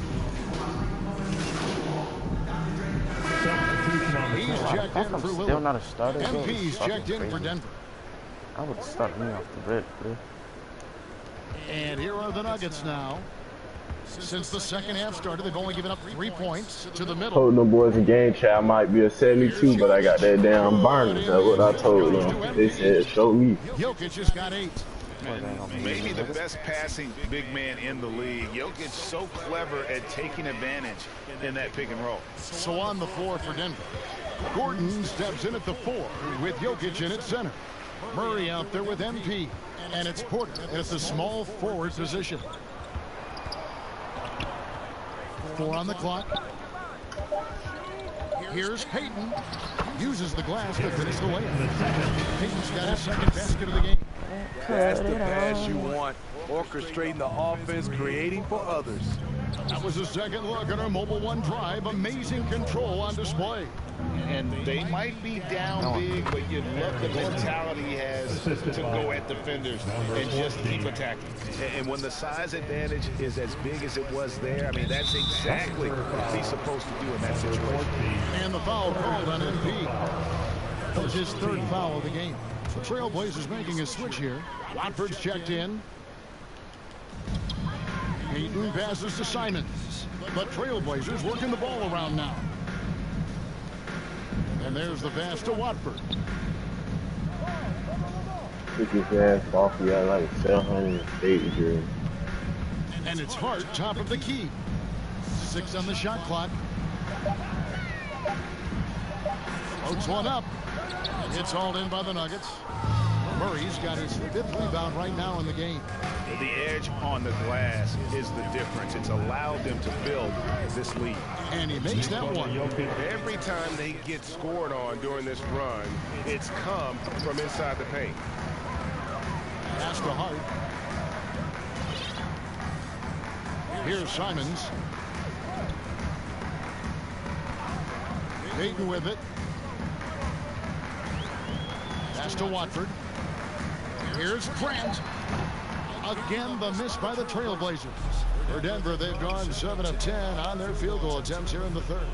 He's checked in for Still not a starter. MP's checked in for Denver. I would have started me off the rip, bro. And here are the Nuggets now. Since the second half started, they've only given up 3 points to the middle. Told them boys in game chat I might be a 72, but I got that damn burner. That's what I told them. They said, show me. Jokic just got 8. Maybe the best passing big man in the league. Jokic so clever at taking advantage in that pick and roll. So on the floor for Denver. Gordon steps in at the 4 with Jokic in at center. Murray out there with MP. And it's Porter at the small forward position. 4 on the clock. Here's Payton. Uses the glass to finish the layup. Payton's got his second basket of the game. That's the pass you want. Orchestrating the offense, creating for others. That was a second look at our Mobile One drive. Amazing control on display. And they might be down big, but you love the mentality he has to go at defenders and just keep attacking. And when the size advantage is as big as it was there, I mean, that's exactly what he's supposed to do in that situation. And the foul called on MP. That was his 3rd foul of the game. The Trailblazers making a switch here. Watford's checked in. Payton passes to Simons. The Trailblazers working the ball around now. And there's the pass to Watford. Took his ass off. He got like 708 jersey. And it's Hart, top of the key. 6 on the shot clock. Floats one up. It's hauled in by the Nuggets. Murray's got his 5th rebound right now in the game. The edge on the glass is the difference. It's allowed them to build this lead. And he makes that one. Every time they get scored on during this run, it's come from inside the paint. Pass to Hart. Here's Simons. Payton with it. Pass to Watford. Here's Grant. Again, the miss by the Trailblazers. For Denver, they've gone 7 of 10 on their field goal attempts here in the 3rd.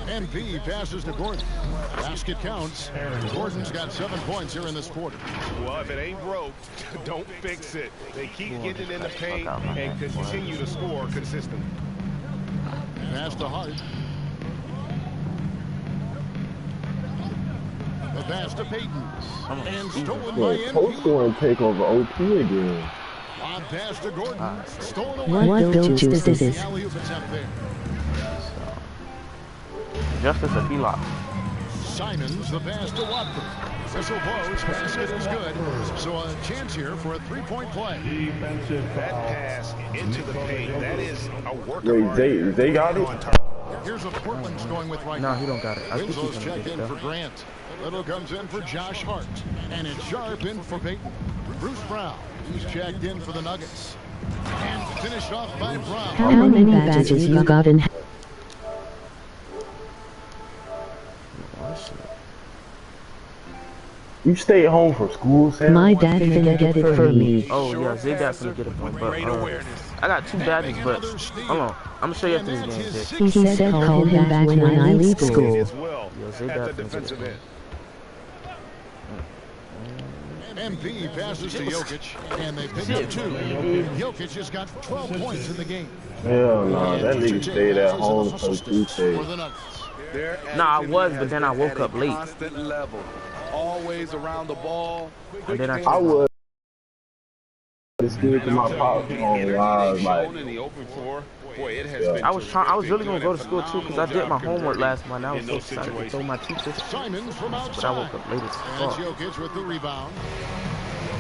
MP passes to Gordon. Basket counts. Gordon's got 7 points here in this quarter. Well, if it ain't broke, don't fix it. They keep getting in the paint and continue to score consistently. Pass to Hart. The pass to Payton. And stolen by MP. Post-scoring takeover OT again. On pass to Gordon. Stolen away. What build juice this is? Justice if he lost. Simons, the pass to Watford. Whistle blows, basket is good. So a chance here for a 3-point play. That pass into the paint, that is a work of Wait, art. they got it? Here's what Portland's going with right now. No, he don't got it. I think he's Winslow's gonna checked get it, in though. for Grant. Little comes in for Josh Hart. And it's Sharp in for Payton. Bruce Brown, who's checked in for the Nuggets. And finished off by Brown. How many badges you got in? You stayed home from school, Sam? My dad finna get it for me. Oh, yeah, Zay definitely get it for me. But, I got 2 badges, but hold on. I'm going to show you after this game, Zay. He said call him back when I leave school. As well Yeah, Zay at the definitely get defensive it. end. MP passes to Jokic, and they pick up 2. Jokic has got 12 points in the game. Hell no, that nigga stayed at home for Tuesday. Nah, I was, but then I woke up late. Constant level, always around the ball. And then I was. It's good to my pop on live, like. In the open floor, boy, it has Yeah. been I was really terrific. gonna go to school too, because I did my homework last month. I was In so those excited to situations. throw my teachers. Simons from But I outside. woke up late as And fuck. Jokic with the rebound.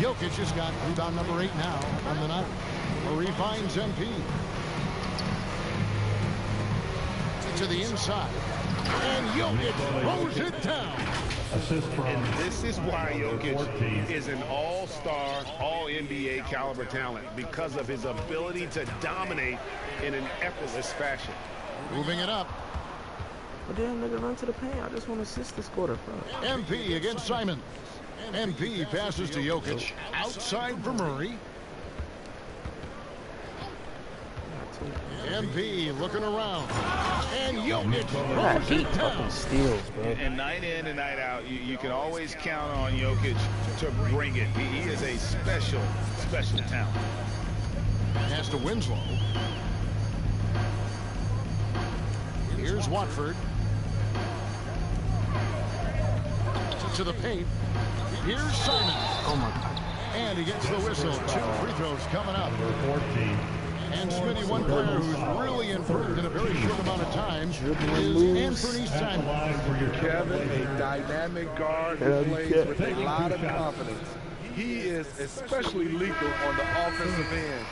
Jokic has got rebound number 8 now on the night. Murray finds MP. To the inside. And Jokic throws it down. And this is why Jokic is an all-star, all-NBA caliber talent, because of his ability to dominate in an effortless fashion. Moving it up. But then nigga run to the paint. I just want to assist this quarter, bro. MP against Simon. MP passes to Jokic. Outside for Murray. MP looking around. And Jokic throws it down. Steals, bro. And night in and night out, you can always count on Jokic to bring it. He is a special, special talent. Pass to Winslow. Here's Watford. To the paint. Here's Simon. Oh my God. And he gets the whistle. 2 free throws coming up. And Smitty, one player who's really improved in a very short amount of time is Anthony Simons. Kevin, a dynamic guard who plays with a lot of confidence. He is especially lethal on the offensive end.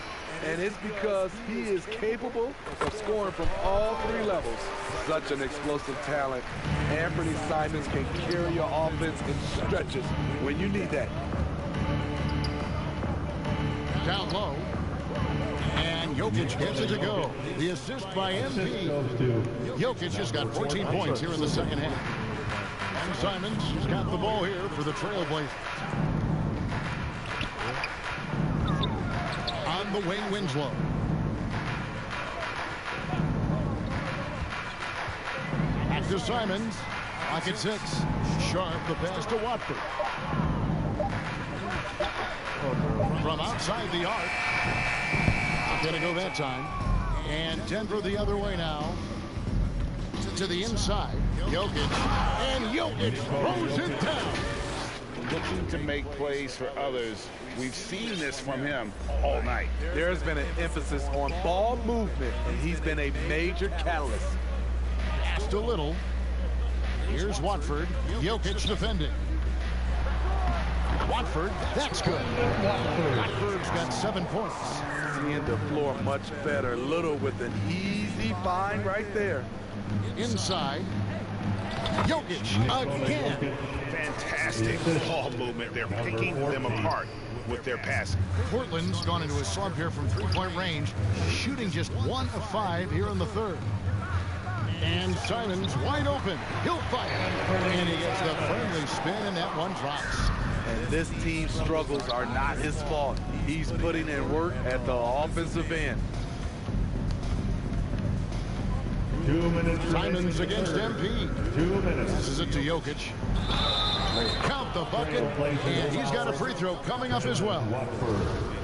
And it's because he is capable of scoring from all 3 levels. Such an explosive talent. Anthony Simons can carry your offense in stretches when you need that. Down low. And Jokic gets it to go. The assist by MP. Jokic has got 14 points here in the second half. And Simons has got the ball here for the Trailblazers. On the wing, Winslow. Back to Simons. Pocket 6. Sharp, the pass to Watford. From outside the arc. Not gonna go that time. And Denver the other way now. To the inside. Jokic. And Jokic throws it down. Looking to make plays for others. We've seen this from him all night. There's been an emphasis on ball movement, and he's been a major catalyst. Just a little. Here's Watford. Jokic defending. Watford. That's good. Watford's got 7 points. Seeing the floor much better. Little with an easy find right there. Inside. Jokic again. Fantastic ball movement. They're picking them apart with their passing. Portland's gone into a slump here from three-point range, shooting just 1 of 5 here in the third. And Simons wide open. He'll fire. And he gets the friendly spin, and that one drops. And this team's struggles are not his fault. He's putting in work at the offensive end. 2 minutes. Simons against MP. 2 minutes. This is it to Jokic. Count the bucket, and he's got a free throw coming up as well.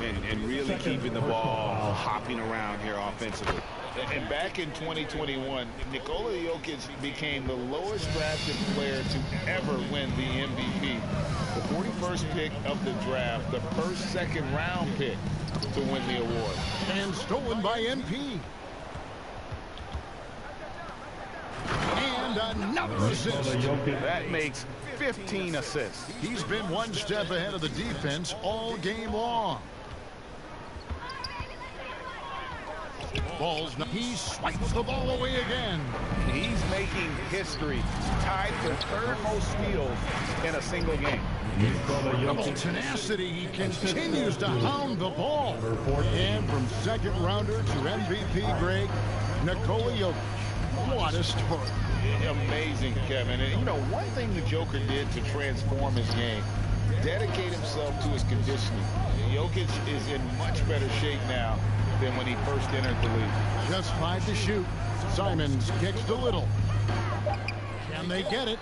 And really keeping the ball hopping around here offensively. And back in 2021, Nikola Jokic became the lowest drafted player to ever win the MVP. The 41st pick of the draft, the first second-round pick to win the award. And stolen by MP. And another assist. That makes 15 assists. He's been one step ahead of the defense all game long. He swipes the ball away again. He's making history, tied for third most steals in a single game. Incredible tenacity. He continues to hound the ball. And from second rounder to MVP grade, Nikola Jokic. What a story. Amazing, Kevin. And, you know, one thing the Joker did to transform his game, dedicate himself to his conditioning. Jokic is in much better shape now than when he first entered the league. Just 5 to shoot. Simons kicks to Little. Can they get it?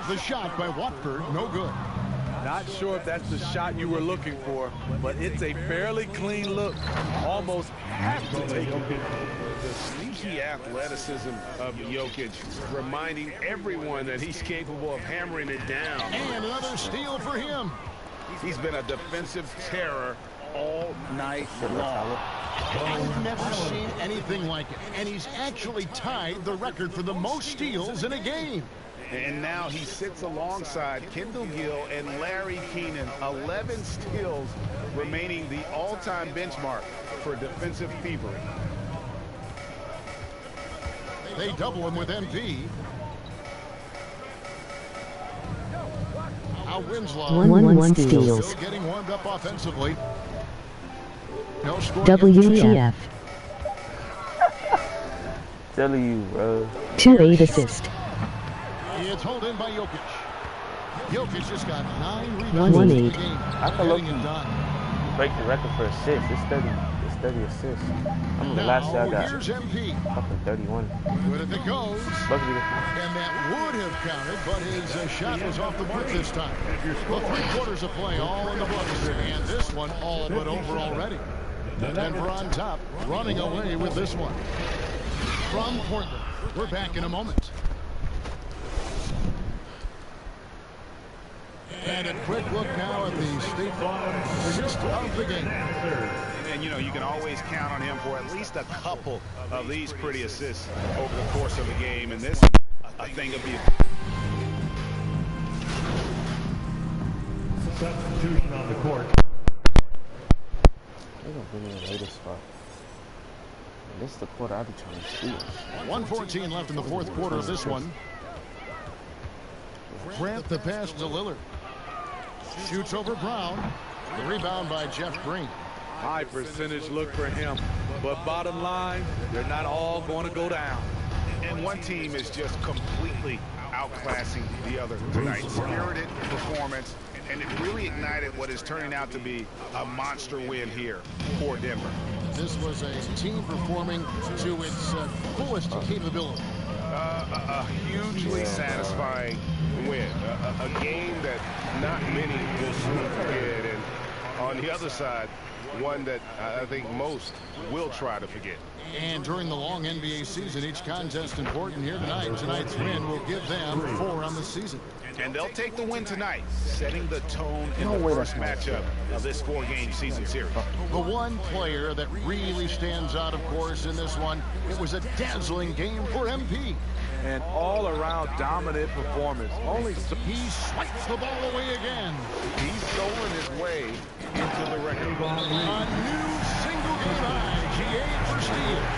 The shot by Watford, no good. Not sure if that's the shot you were looking for, but it's a fairly clean look. Almost have to take it. The sneaky athleticism of Jokic, reminding everyone that he's capable of hammering it down. And another steal for him. He's been a defensive terror all night long. I've never seen anything like it. And he's actually tied the record for the most steals in a game. And now he sits alongside Kendall Gill and Larry Keenan. 11 steals, remaining the all-time benchmark for defensive thievery. They double him with MP. Now Winslow. 1-1 steals. Still getting warmed up offensively. No score. WTF. W, bro. 2-8 assist. It's held in by Jokic. Jokic just got 9 rebounds in the game. I can look break the record for assists. It's 30 assists. I mean, the last year I got here's MP. fucking 31. Good if it goes. And that would have counted, but his shot was off the mark this time. Well, 3 quarters of play all in the books, and this one all but over already. Denver on top, running away with this one. From Portland, we're back in a moment. And a quick look now at the State Farm assist of the game. And, you know, you can always count on him for at least a couple of these pretty assists over the course of the game. And this, I think, will be substitution on the court. They're going to bring me in the latest spot. And this is the quarter I'll be trying to steal. 1:14 left in the fourth quarter of this one. Grant the pass to Lillard. Shoots over Brown. The rebound by Jeff Green. High percentage look for him. But bottom line, they're not all going to go down. And one team is just completely outclassing the other tonight. Spirited performance, and it really ignited what is turning out to be a monster win here for Denver. This was a team performing to its fullest capability. A hugely satisfying win. A game that not many will soon forget. And on the other side, one that I think most will try to forget. And during the long NBA season, each contest important here tonight. Tonight's win will give them 4 on the season. And they'll take the win tonight, setting the tone in No the way first that's matchup of this 4-game season series. The one player that really stands out, of course, in this one, it was a dazzling game for MP. An all-around dominant performance. He swipes the ball away again. He's stolen his way into the record. A new single-game high, GA for steals.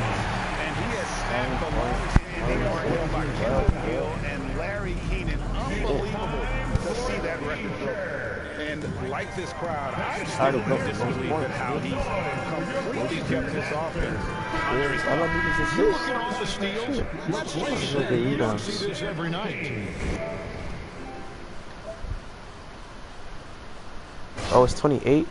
And he has snapped the long-standing record by Kendall Gill and Larry Keenan. Unbelievable to see that record broken. And like this crowd, I still disbelieve at how he's completely kept this offense under his thumb. Look at all the steals. Let's face it, you don't see this every night. Oh, it's 28.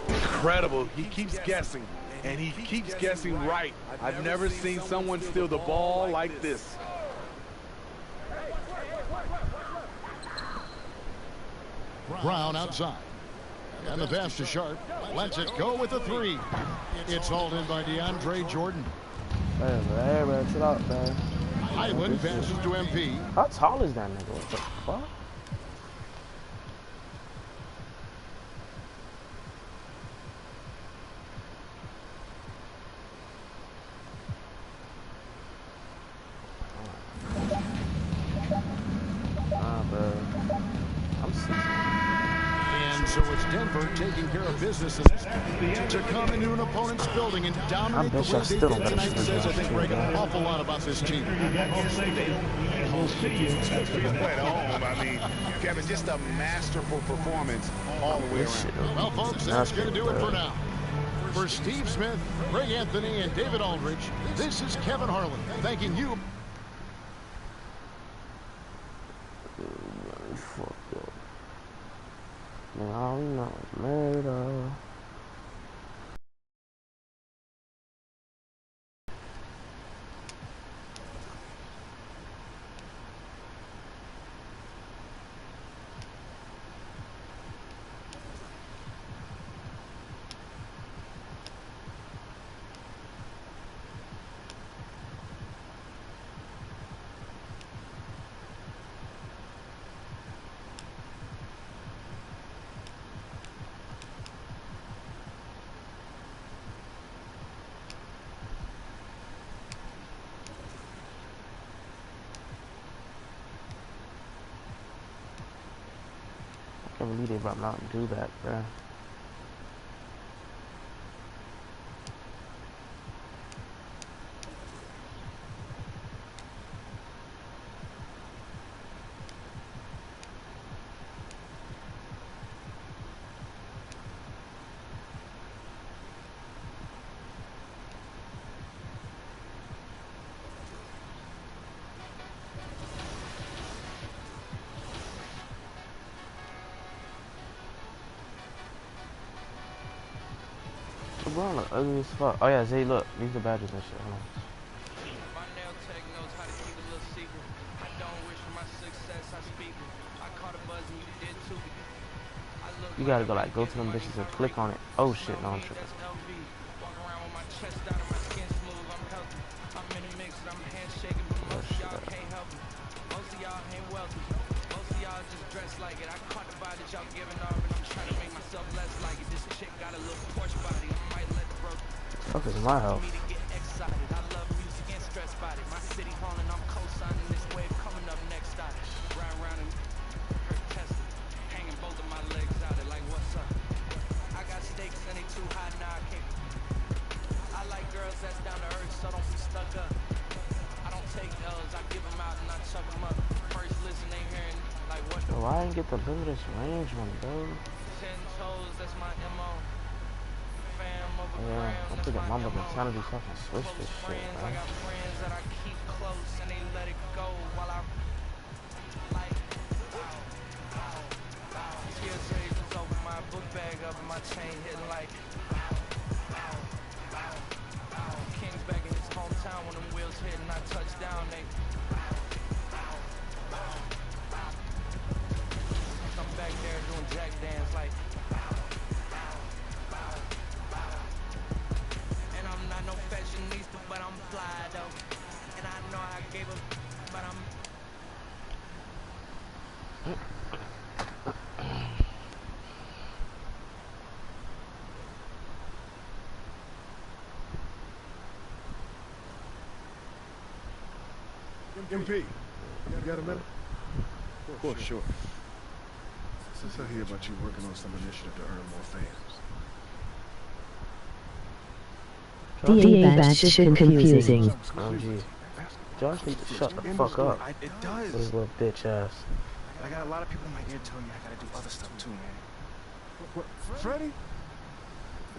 Incredible. He keeps guessing, and he keeps guessing right. I've never seen someone steal the ball like this. Brown outside. And the pass to Sharp. Lets it go with the three. It's hauled in by DeAndre Jordan. Hey, man, chill out, man. Highland passes to MP. How tall is that nigga? What the fuck? And so it's Denver taking care of business to come into an opponent's building and dominate the way they did tonight says, I think, Greg, an awful lot about this team. He's playing at home. I mean, Kevin, just a masterful performance all the way around. Well, folks, that's going to do it for now. For Steve Smith, Greg Anthony, and David Aldridge, this is Kevin Harlan thanking you. No, no, murder. I can't believe they brought him out and do that, bruh. LeBron look ugly as fuck. Oh yeah, Zay, look. These are badges and shit. Hold on. My nail tech knows how to keep a little secret. I don't wish for my success, I speak it. I caught a buzz and you did too. You gotta go like go to them bitches and click on it. Oh shit, no, I'm tripping. Walk around with my chest out and my skin smooth, I'm healthy. I'm in a mix and I'm handshaking, but most of y'all can't help me. Most of y'all ain't wealthy. Most of y'all just dress like it. I caught the body that y'all giving off and I'm trying to make myself less like it. This chick got a little Porsche body. I might let the bro. Fuck is my health? I love music and stress about it. My city calling, I'm co-signing this wave coming up next out it. Round and tested. Hanging both of my legs out it like what's up? I got stakes and they too high now I can't. I like girls that's down to earth so don't be stuck up. I don't take L's, I give them out and I chuck them up. First listen ain't hearing like what. Yo, why I didn't get the limitless range one, bro? 10 toes, that's my MO. Yeah, I think that mama been trying to do fucking switch this shit, I man. got friends that I keep close and they let it go while I like tears was over my book bag up and my chain hitting like King's back in his hometown when them wheels hit and I touch down they I'm back there doing jack dance like no fashionista, but I'm fly though. And I know I gave up, but I'm MP, you got a minute? Of course, sure. Since I hear about you working on some initiative to earn more fans. DA badge should confusing. Oh, geez. Josh needs to shut the fuck up. It does. With his little bitch ass. I got a lot of people in my ear telling me I gotta do other stuff too, man. What, Freddie?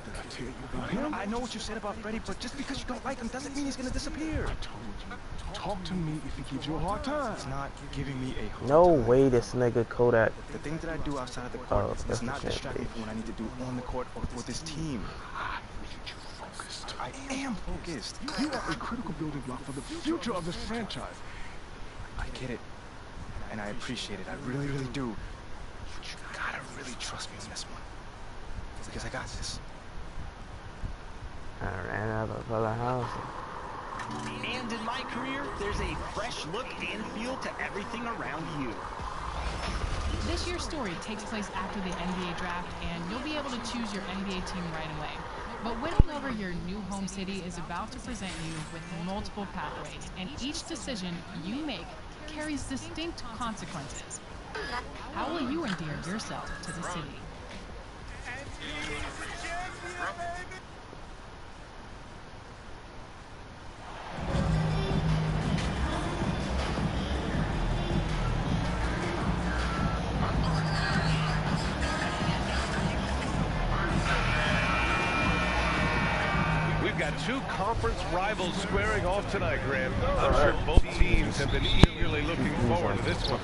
Did I tell you about him? I know what you said about Freddie, but just because you don't like him doesn't mean he's gonna disappear. I told you. Talk to me if he gives you a hard time. It's not giving me a hard No time. way this nigga Kodak. The things that I do outside of the court is not distracting from what I need to do on the court or for this team. I need you focused. I am focused. You are a critical building block for the future of this franchise. I get it. And I appreciate it. I really, really do. But you gotta really trust me on this one. Because I got this. I ran out of the house. And in my career, there's a fresh look and feel to everything around you. This year's story takes place after the NBA draft, and you'll be able to choose your NBA team right away. But winning over your new home city is about to present you with multiple pathways, and each decision you make carries distinct consequences. How will you endear yourself to the city? We've got two conference rivals squaring off tonight, Grant. I'm sure both teams have been eagerly looking forward to this one.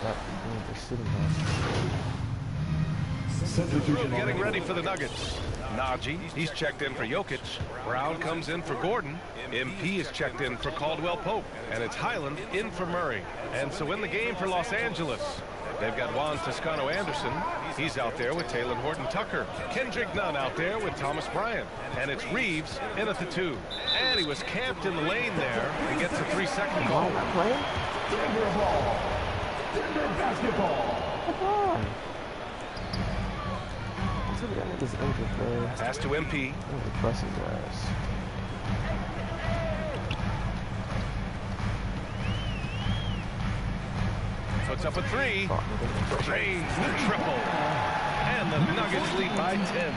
Getting ready for the Nuggets. Najee, he's checked in for Jokic. Brown comes in for Gordon. MP is checked in for Caldwell Pope. And it's Highland in for Murray. And so in the game for Los Angeles, they've got Juan Toscano-Anderson. He's out there with Taylor Horton-Tucker. Kendrick Nunn out there with Thomas Bryant. And it's Reeves in at the 2. And he was camped in the lane there and gets a 3-second call. Denver ball. Denver basketball. Come on. That nigga's injured, man. Pass to MP. Pressing guys. Puts up a 3. Drains the triple. And the Nuggets lead by 10.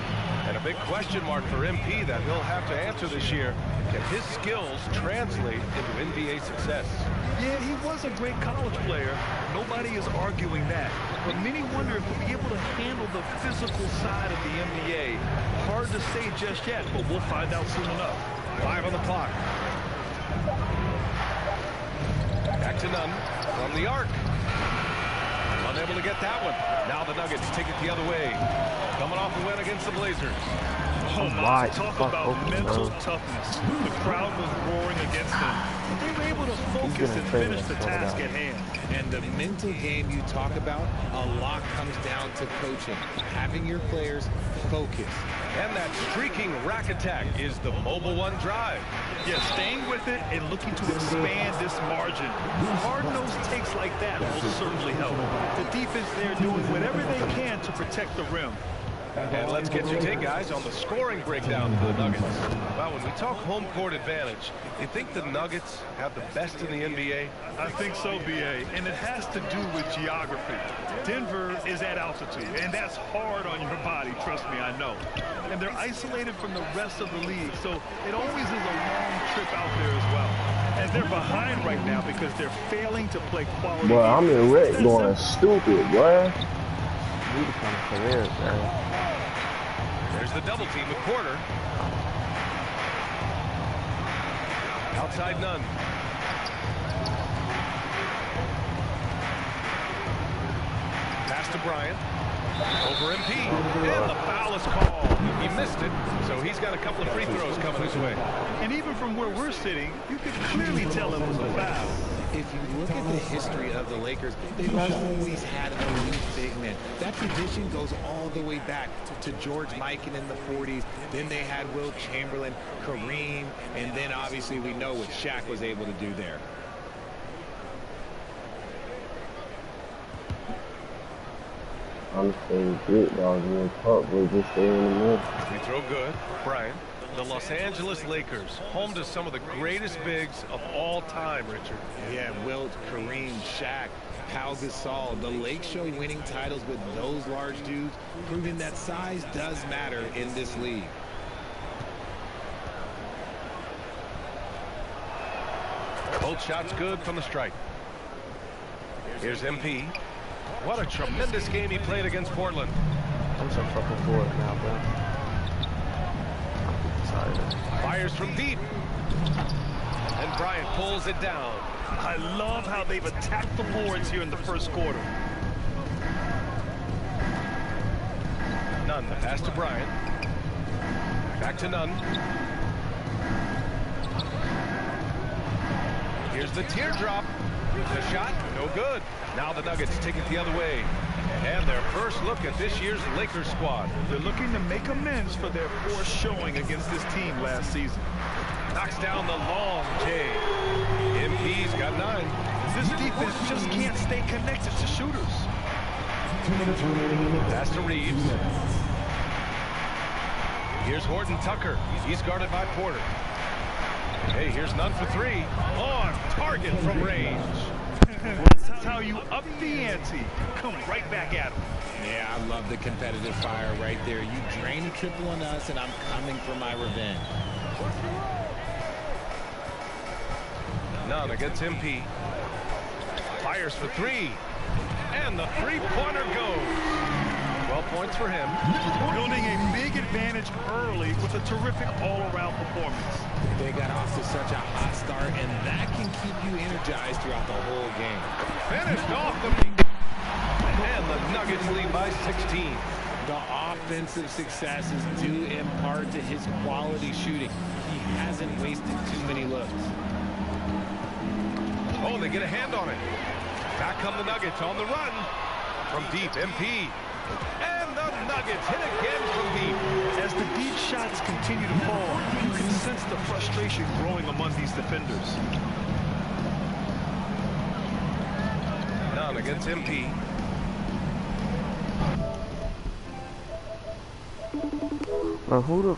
And a big question mark for MP that he'll have to answer this year. Can his skills translate into NBA success? Yeah, he was a great college player. Nobody is arguing that. But many wonder if he'll be able to handle the physical side of the NBA. Hard to say just yet, but we'll find out soon enough. 5 on the clock. Back to Nunn from the arc. Unable to get that one. Now the Nuggets take it the other way. Coming off a win against the Blazers. Oh my, talk about mental toughness. The crowd was roaring against them. But they were able to focus and finish the task at hand. And the mental game you talk about, a lot comes down to coaching. Having your players focus. And that streaking rack attack is the Mobile One drive. Yeah, staying with it and looking to expand this margin. Hard-nosed takes like that will certainly help. The defense there doing whatever they can to protect the rim. And let's get your take, guys, on the scoring breakdown for the Nuggets. Well, when we talk home court advantage, do you think the Nuggets have the best in the NBA? I think so, B.A., and it has to do with geography. Denver is at altitude, and that's hard on your body, trust me, I know. And they're isolated from the rest of the league, so it always is a long trip out there as well. And they're behind right now because they're failing to play quality. Boy, I'm in red going stupid, boy. Need to come to career, man. There's the double team with Porter. Outside Nunn. Pass to Bryant. Over MP. And the foul is called. He missed it, so he's got a couple of free throws coming his way. And even from where we're sitting, you can clearly tell it was a foul. If you look at the history of the Lakers, they've always had an elite big man. That tradition goes all the way back to George Mikan in the 40s. Then they had Will Chamberlain, Kareem, and then obviously we know what Shaq was able to do there. I'm staying good, dog. You talk, boy, just stay in the middle. We throw good. Brian. The Los Angeles Lakers, home to some of the greatest bigs of all time, Richard. Yeah, Wilt, Kareem, Shaq, Pau Gasol. The Lakers show winning titles with those large dudes, proving that size does matter in this league. Both shots good from the stripe. Here's MP. What a tremendous game he played against Portland. I'm so fucking bored now, bro. Fires from deep. And Bryant pulls it down. I love how they've attacked the boards here in the first quarter. Nunn, the pass to Bryant. Back to Nunn. Here's the teardrop. The shot, no good. Now the Nuggets take it the other way. And their first look at this year's Lakers squad. They're looking to make amends for their poor showing against this team last season. Knocks down the long J. MP's got 9. This defense just can't stay connected to shooters. 2 minutes remaining. Pass to Reeves. Here's Horton Tucker. He's guarded by Porter. Hey, here's Nunn for 3. On target from range. That's how you up the ante. Come right back at him. Yeah, I love the competitive fire right there. You drain a triple on us, and I'm coming for my revenge. Nunn against MP. Fires for 3. And the three-pointer goes. 12 points for him. Building a big advantage early with a terrific all-around performance. They got off to such a hot start, and that can keep you energized throughout the whole game. Finished off the... And the Nuggets lead by 16. The offensive success is due in part to his quality shooting. He hasn't wasted too many looks. Oh, they get a hand on it. Back come the Nuggets on the run. From deep, MP. And the Nuggets hit again from deep. As the deep shots continue to fall, you can sense the frustration growing among these defenders. Nunn against MP. But who the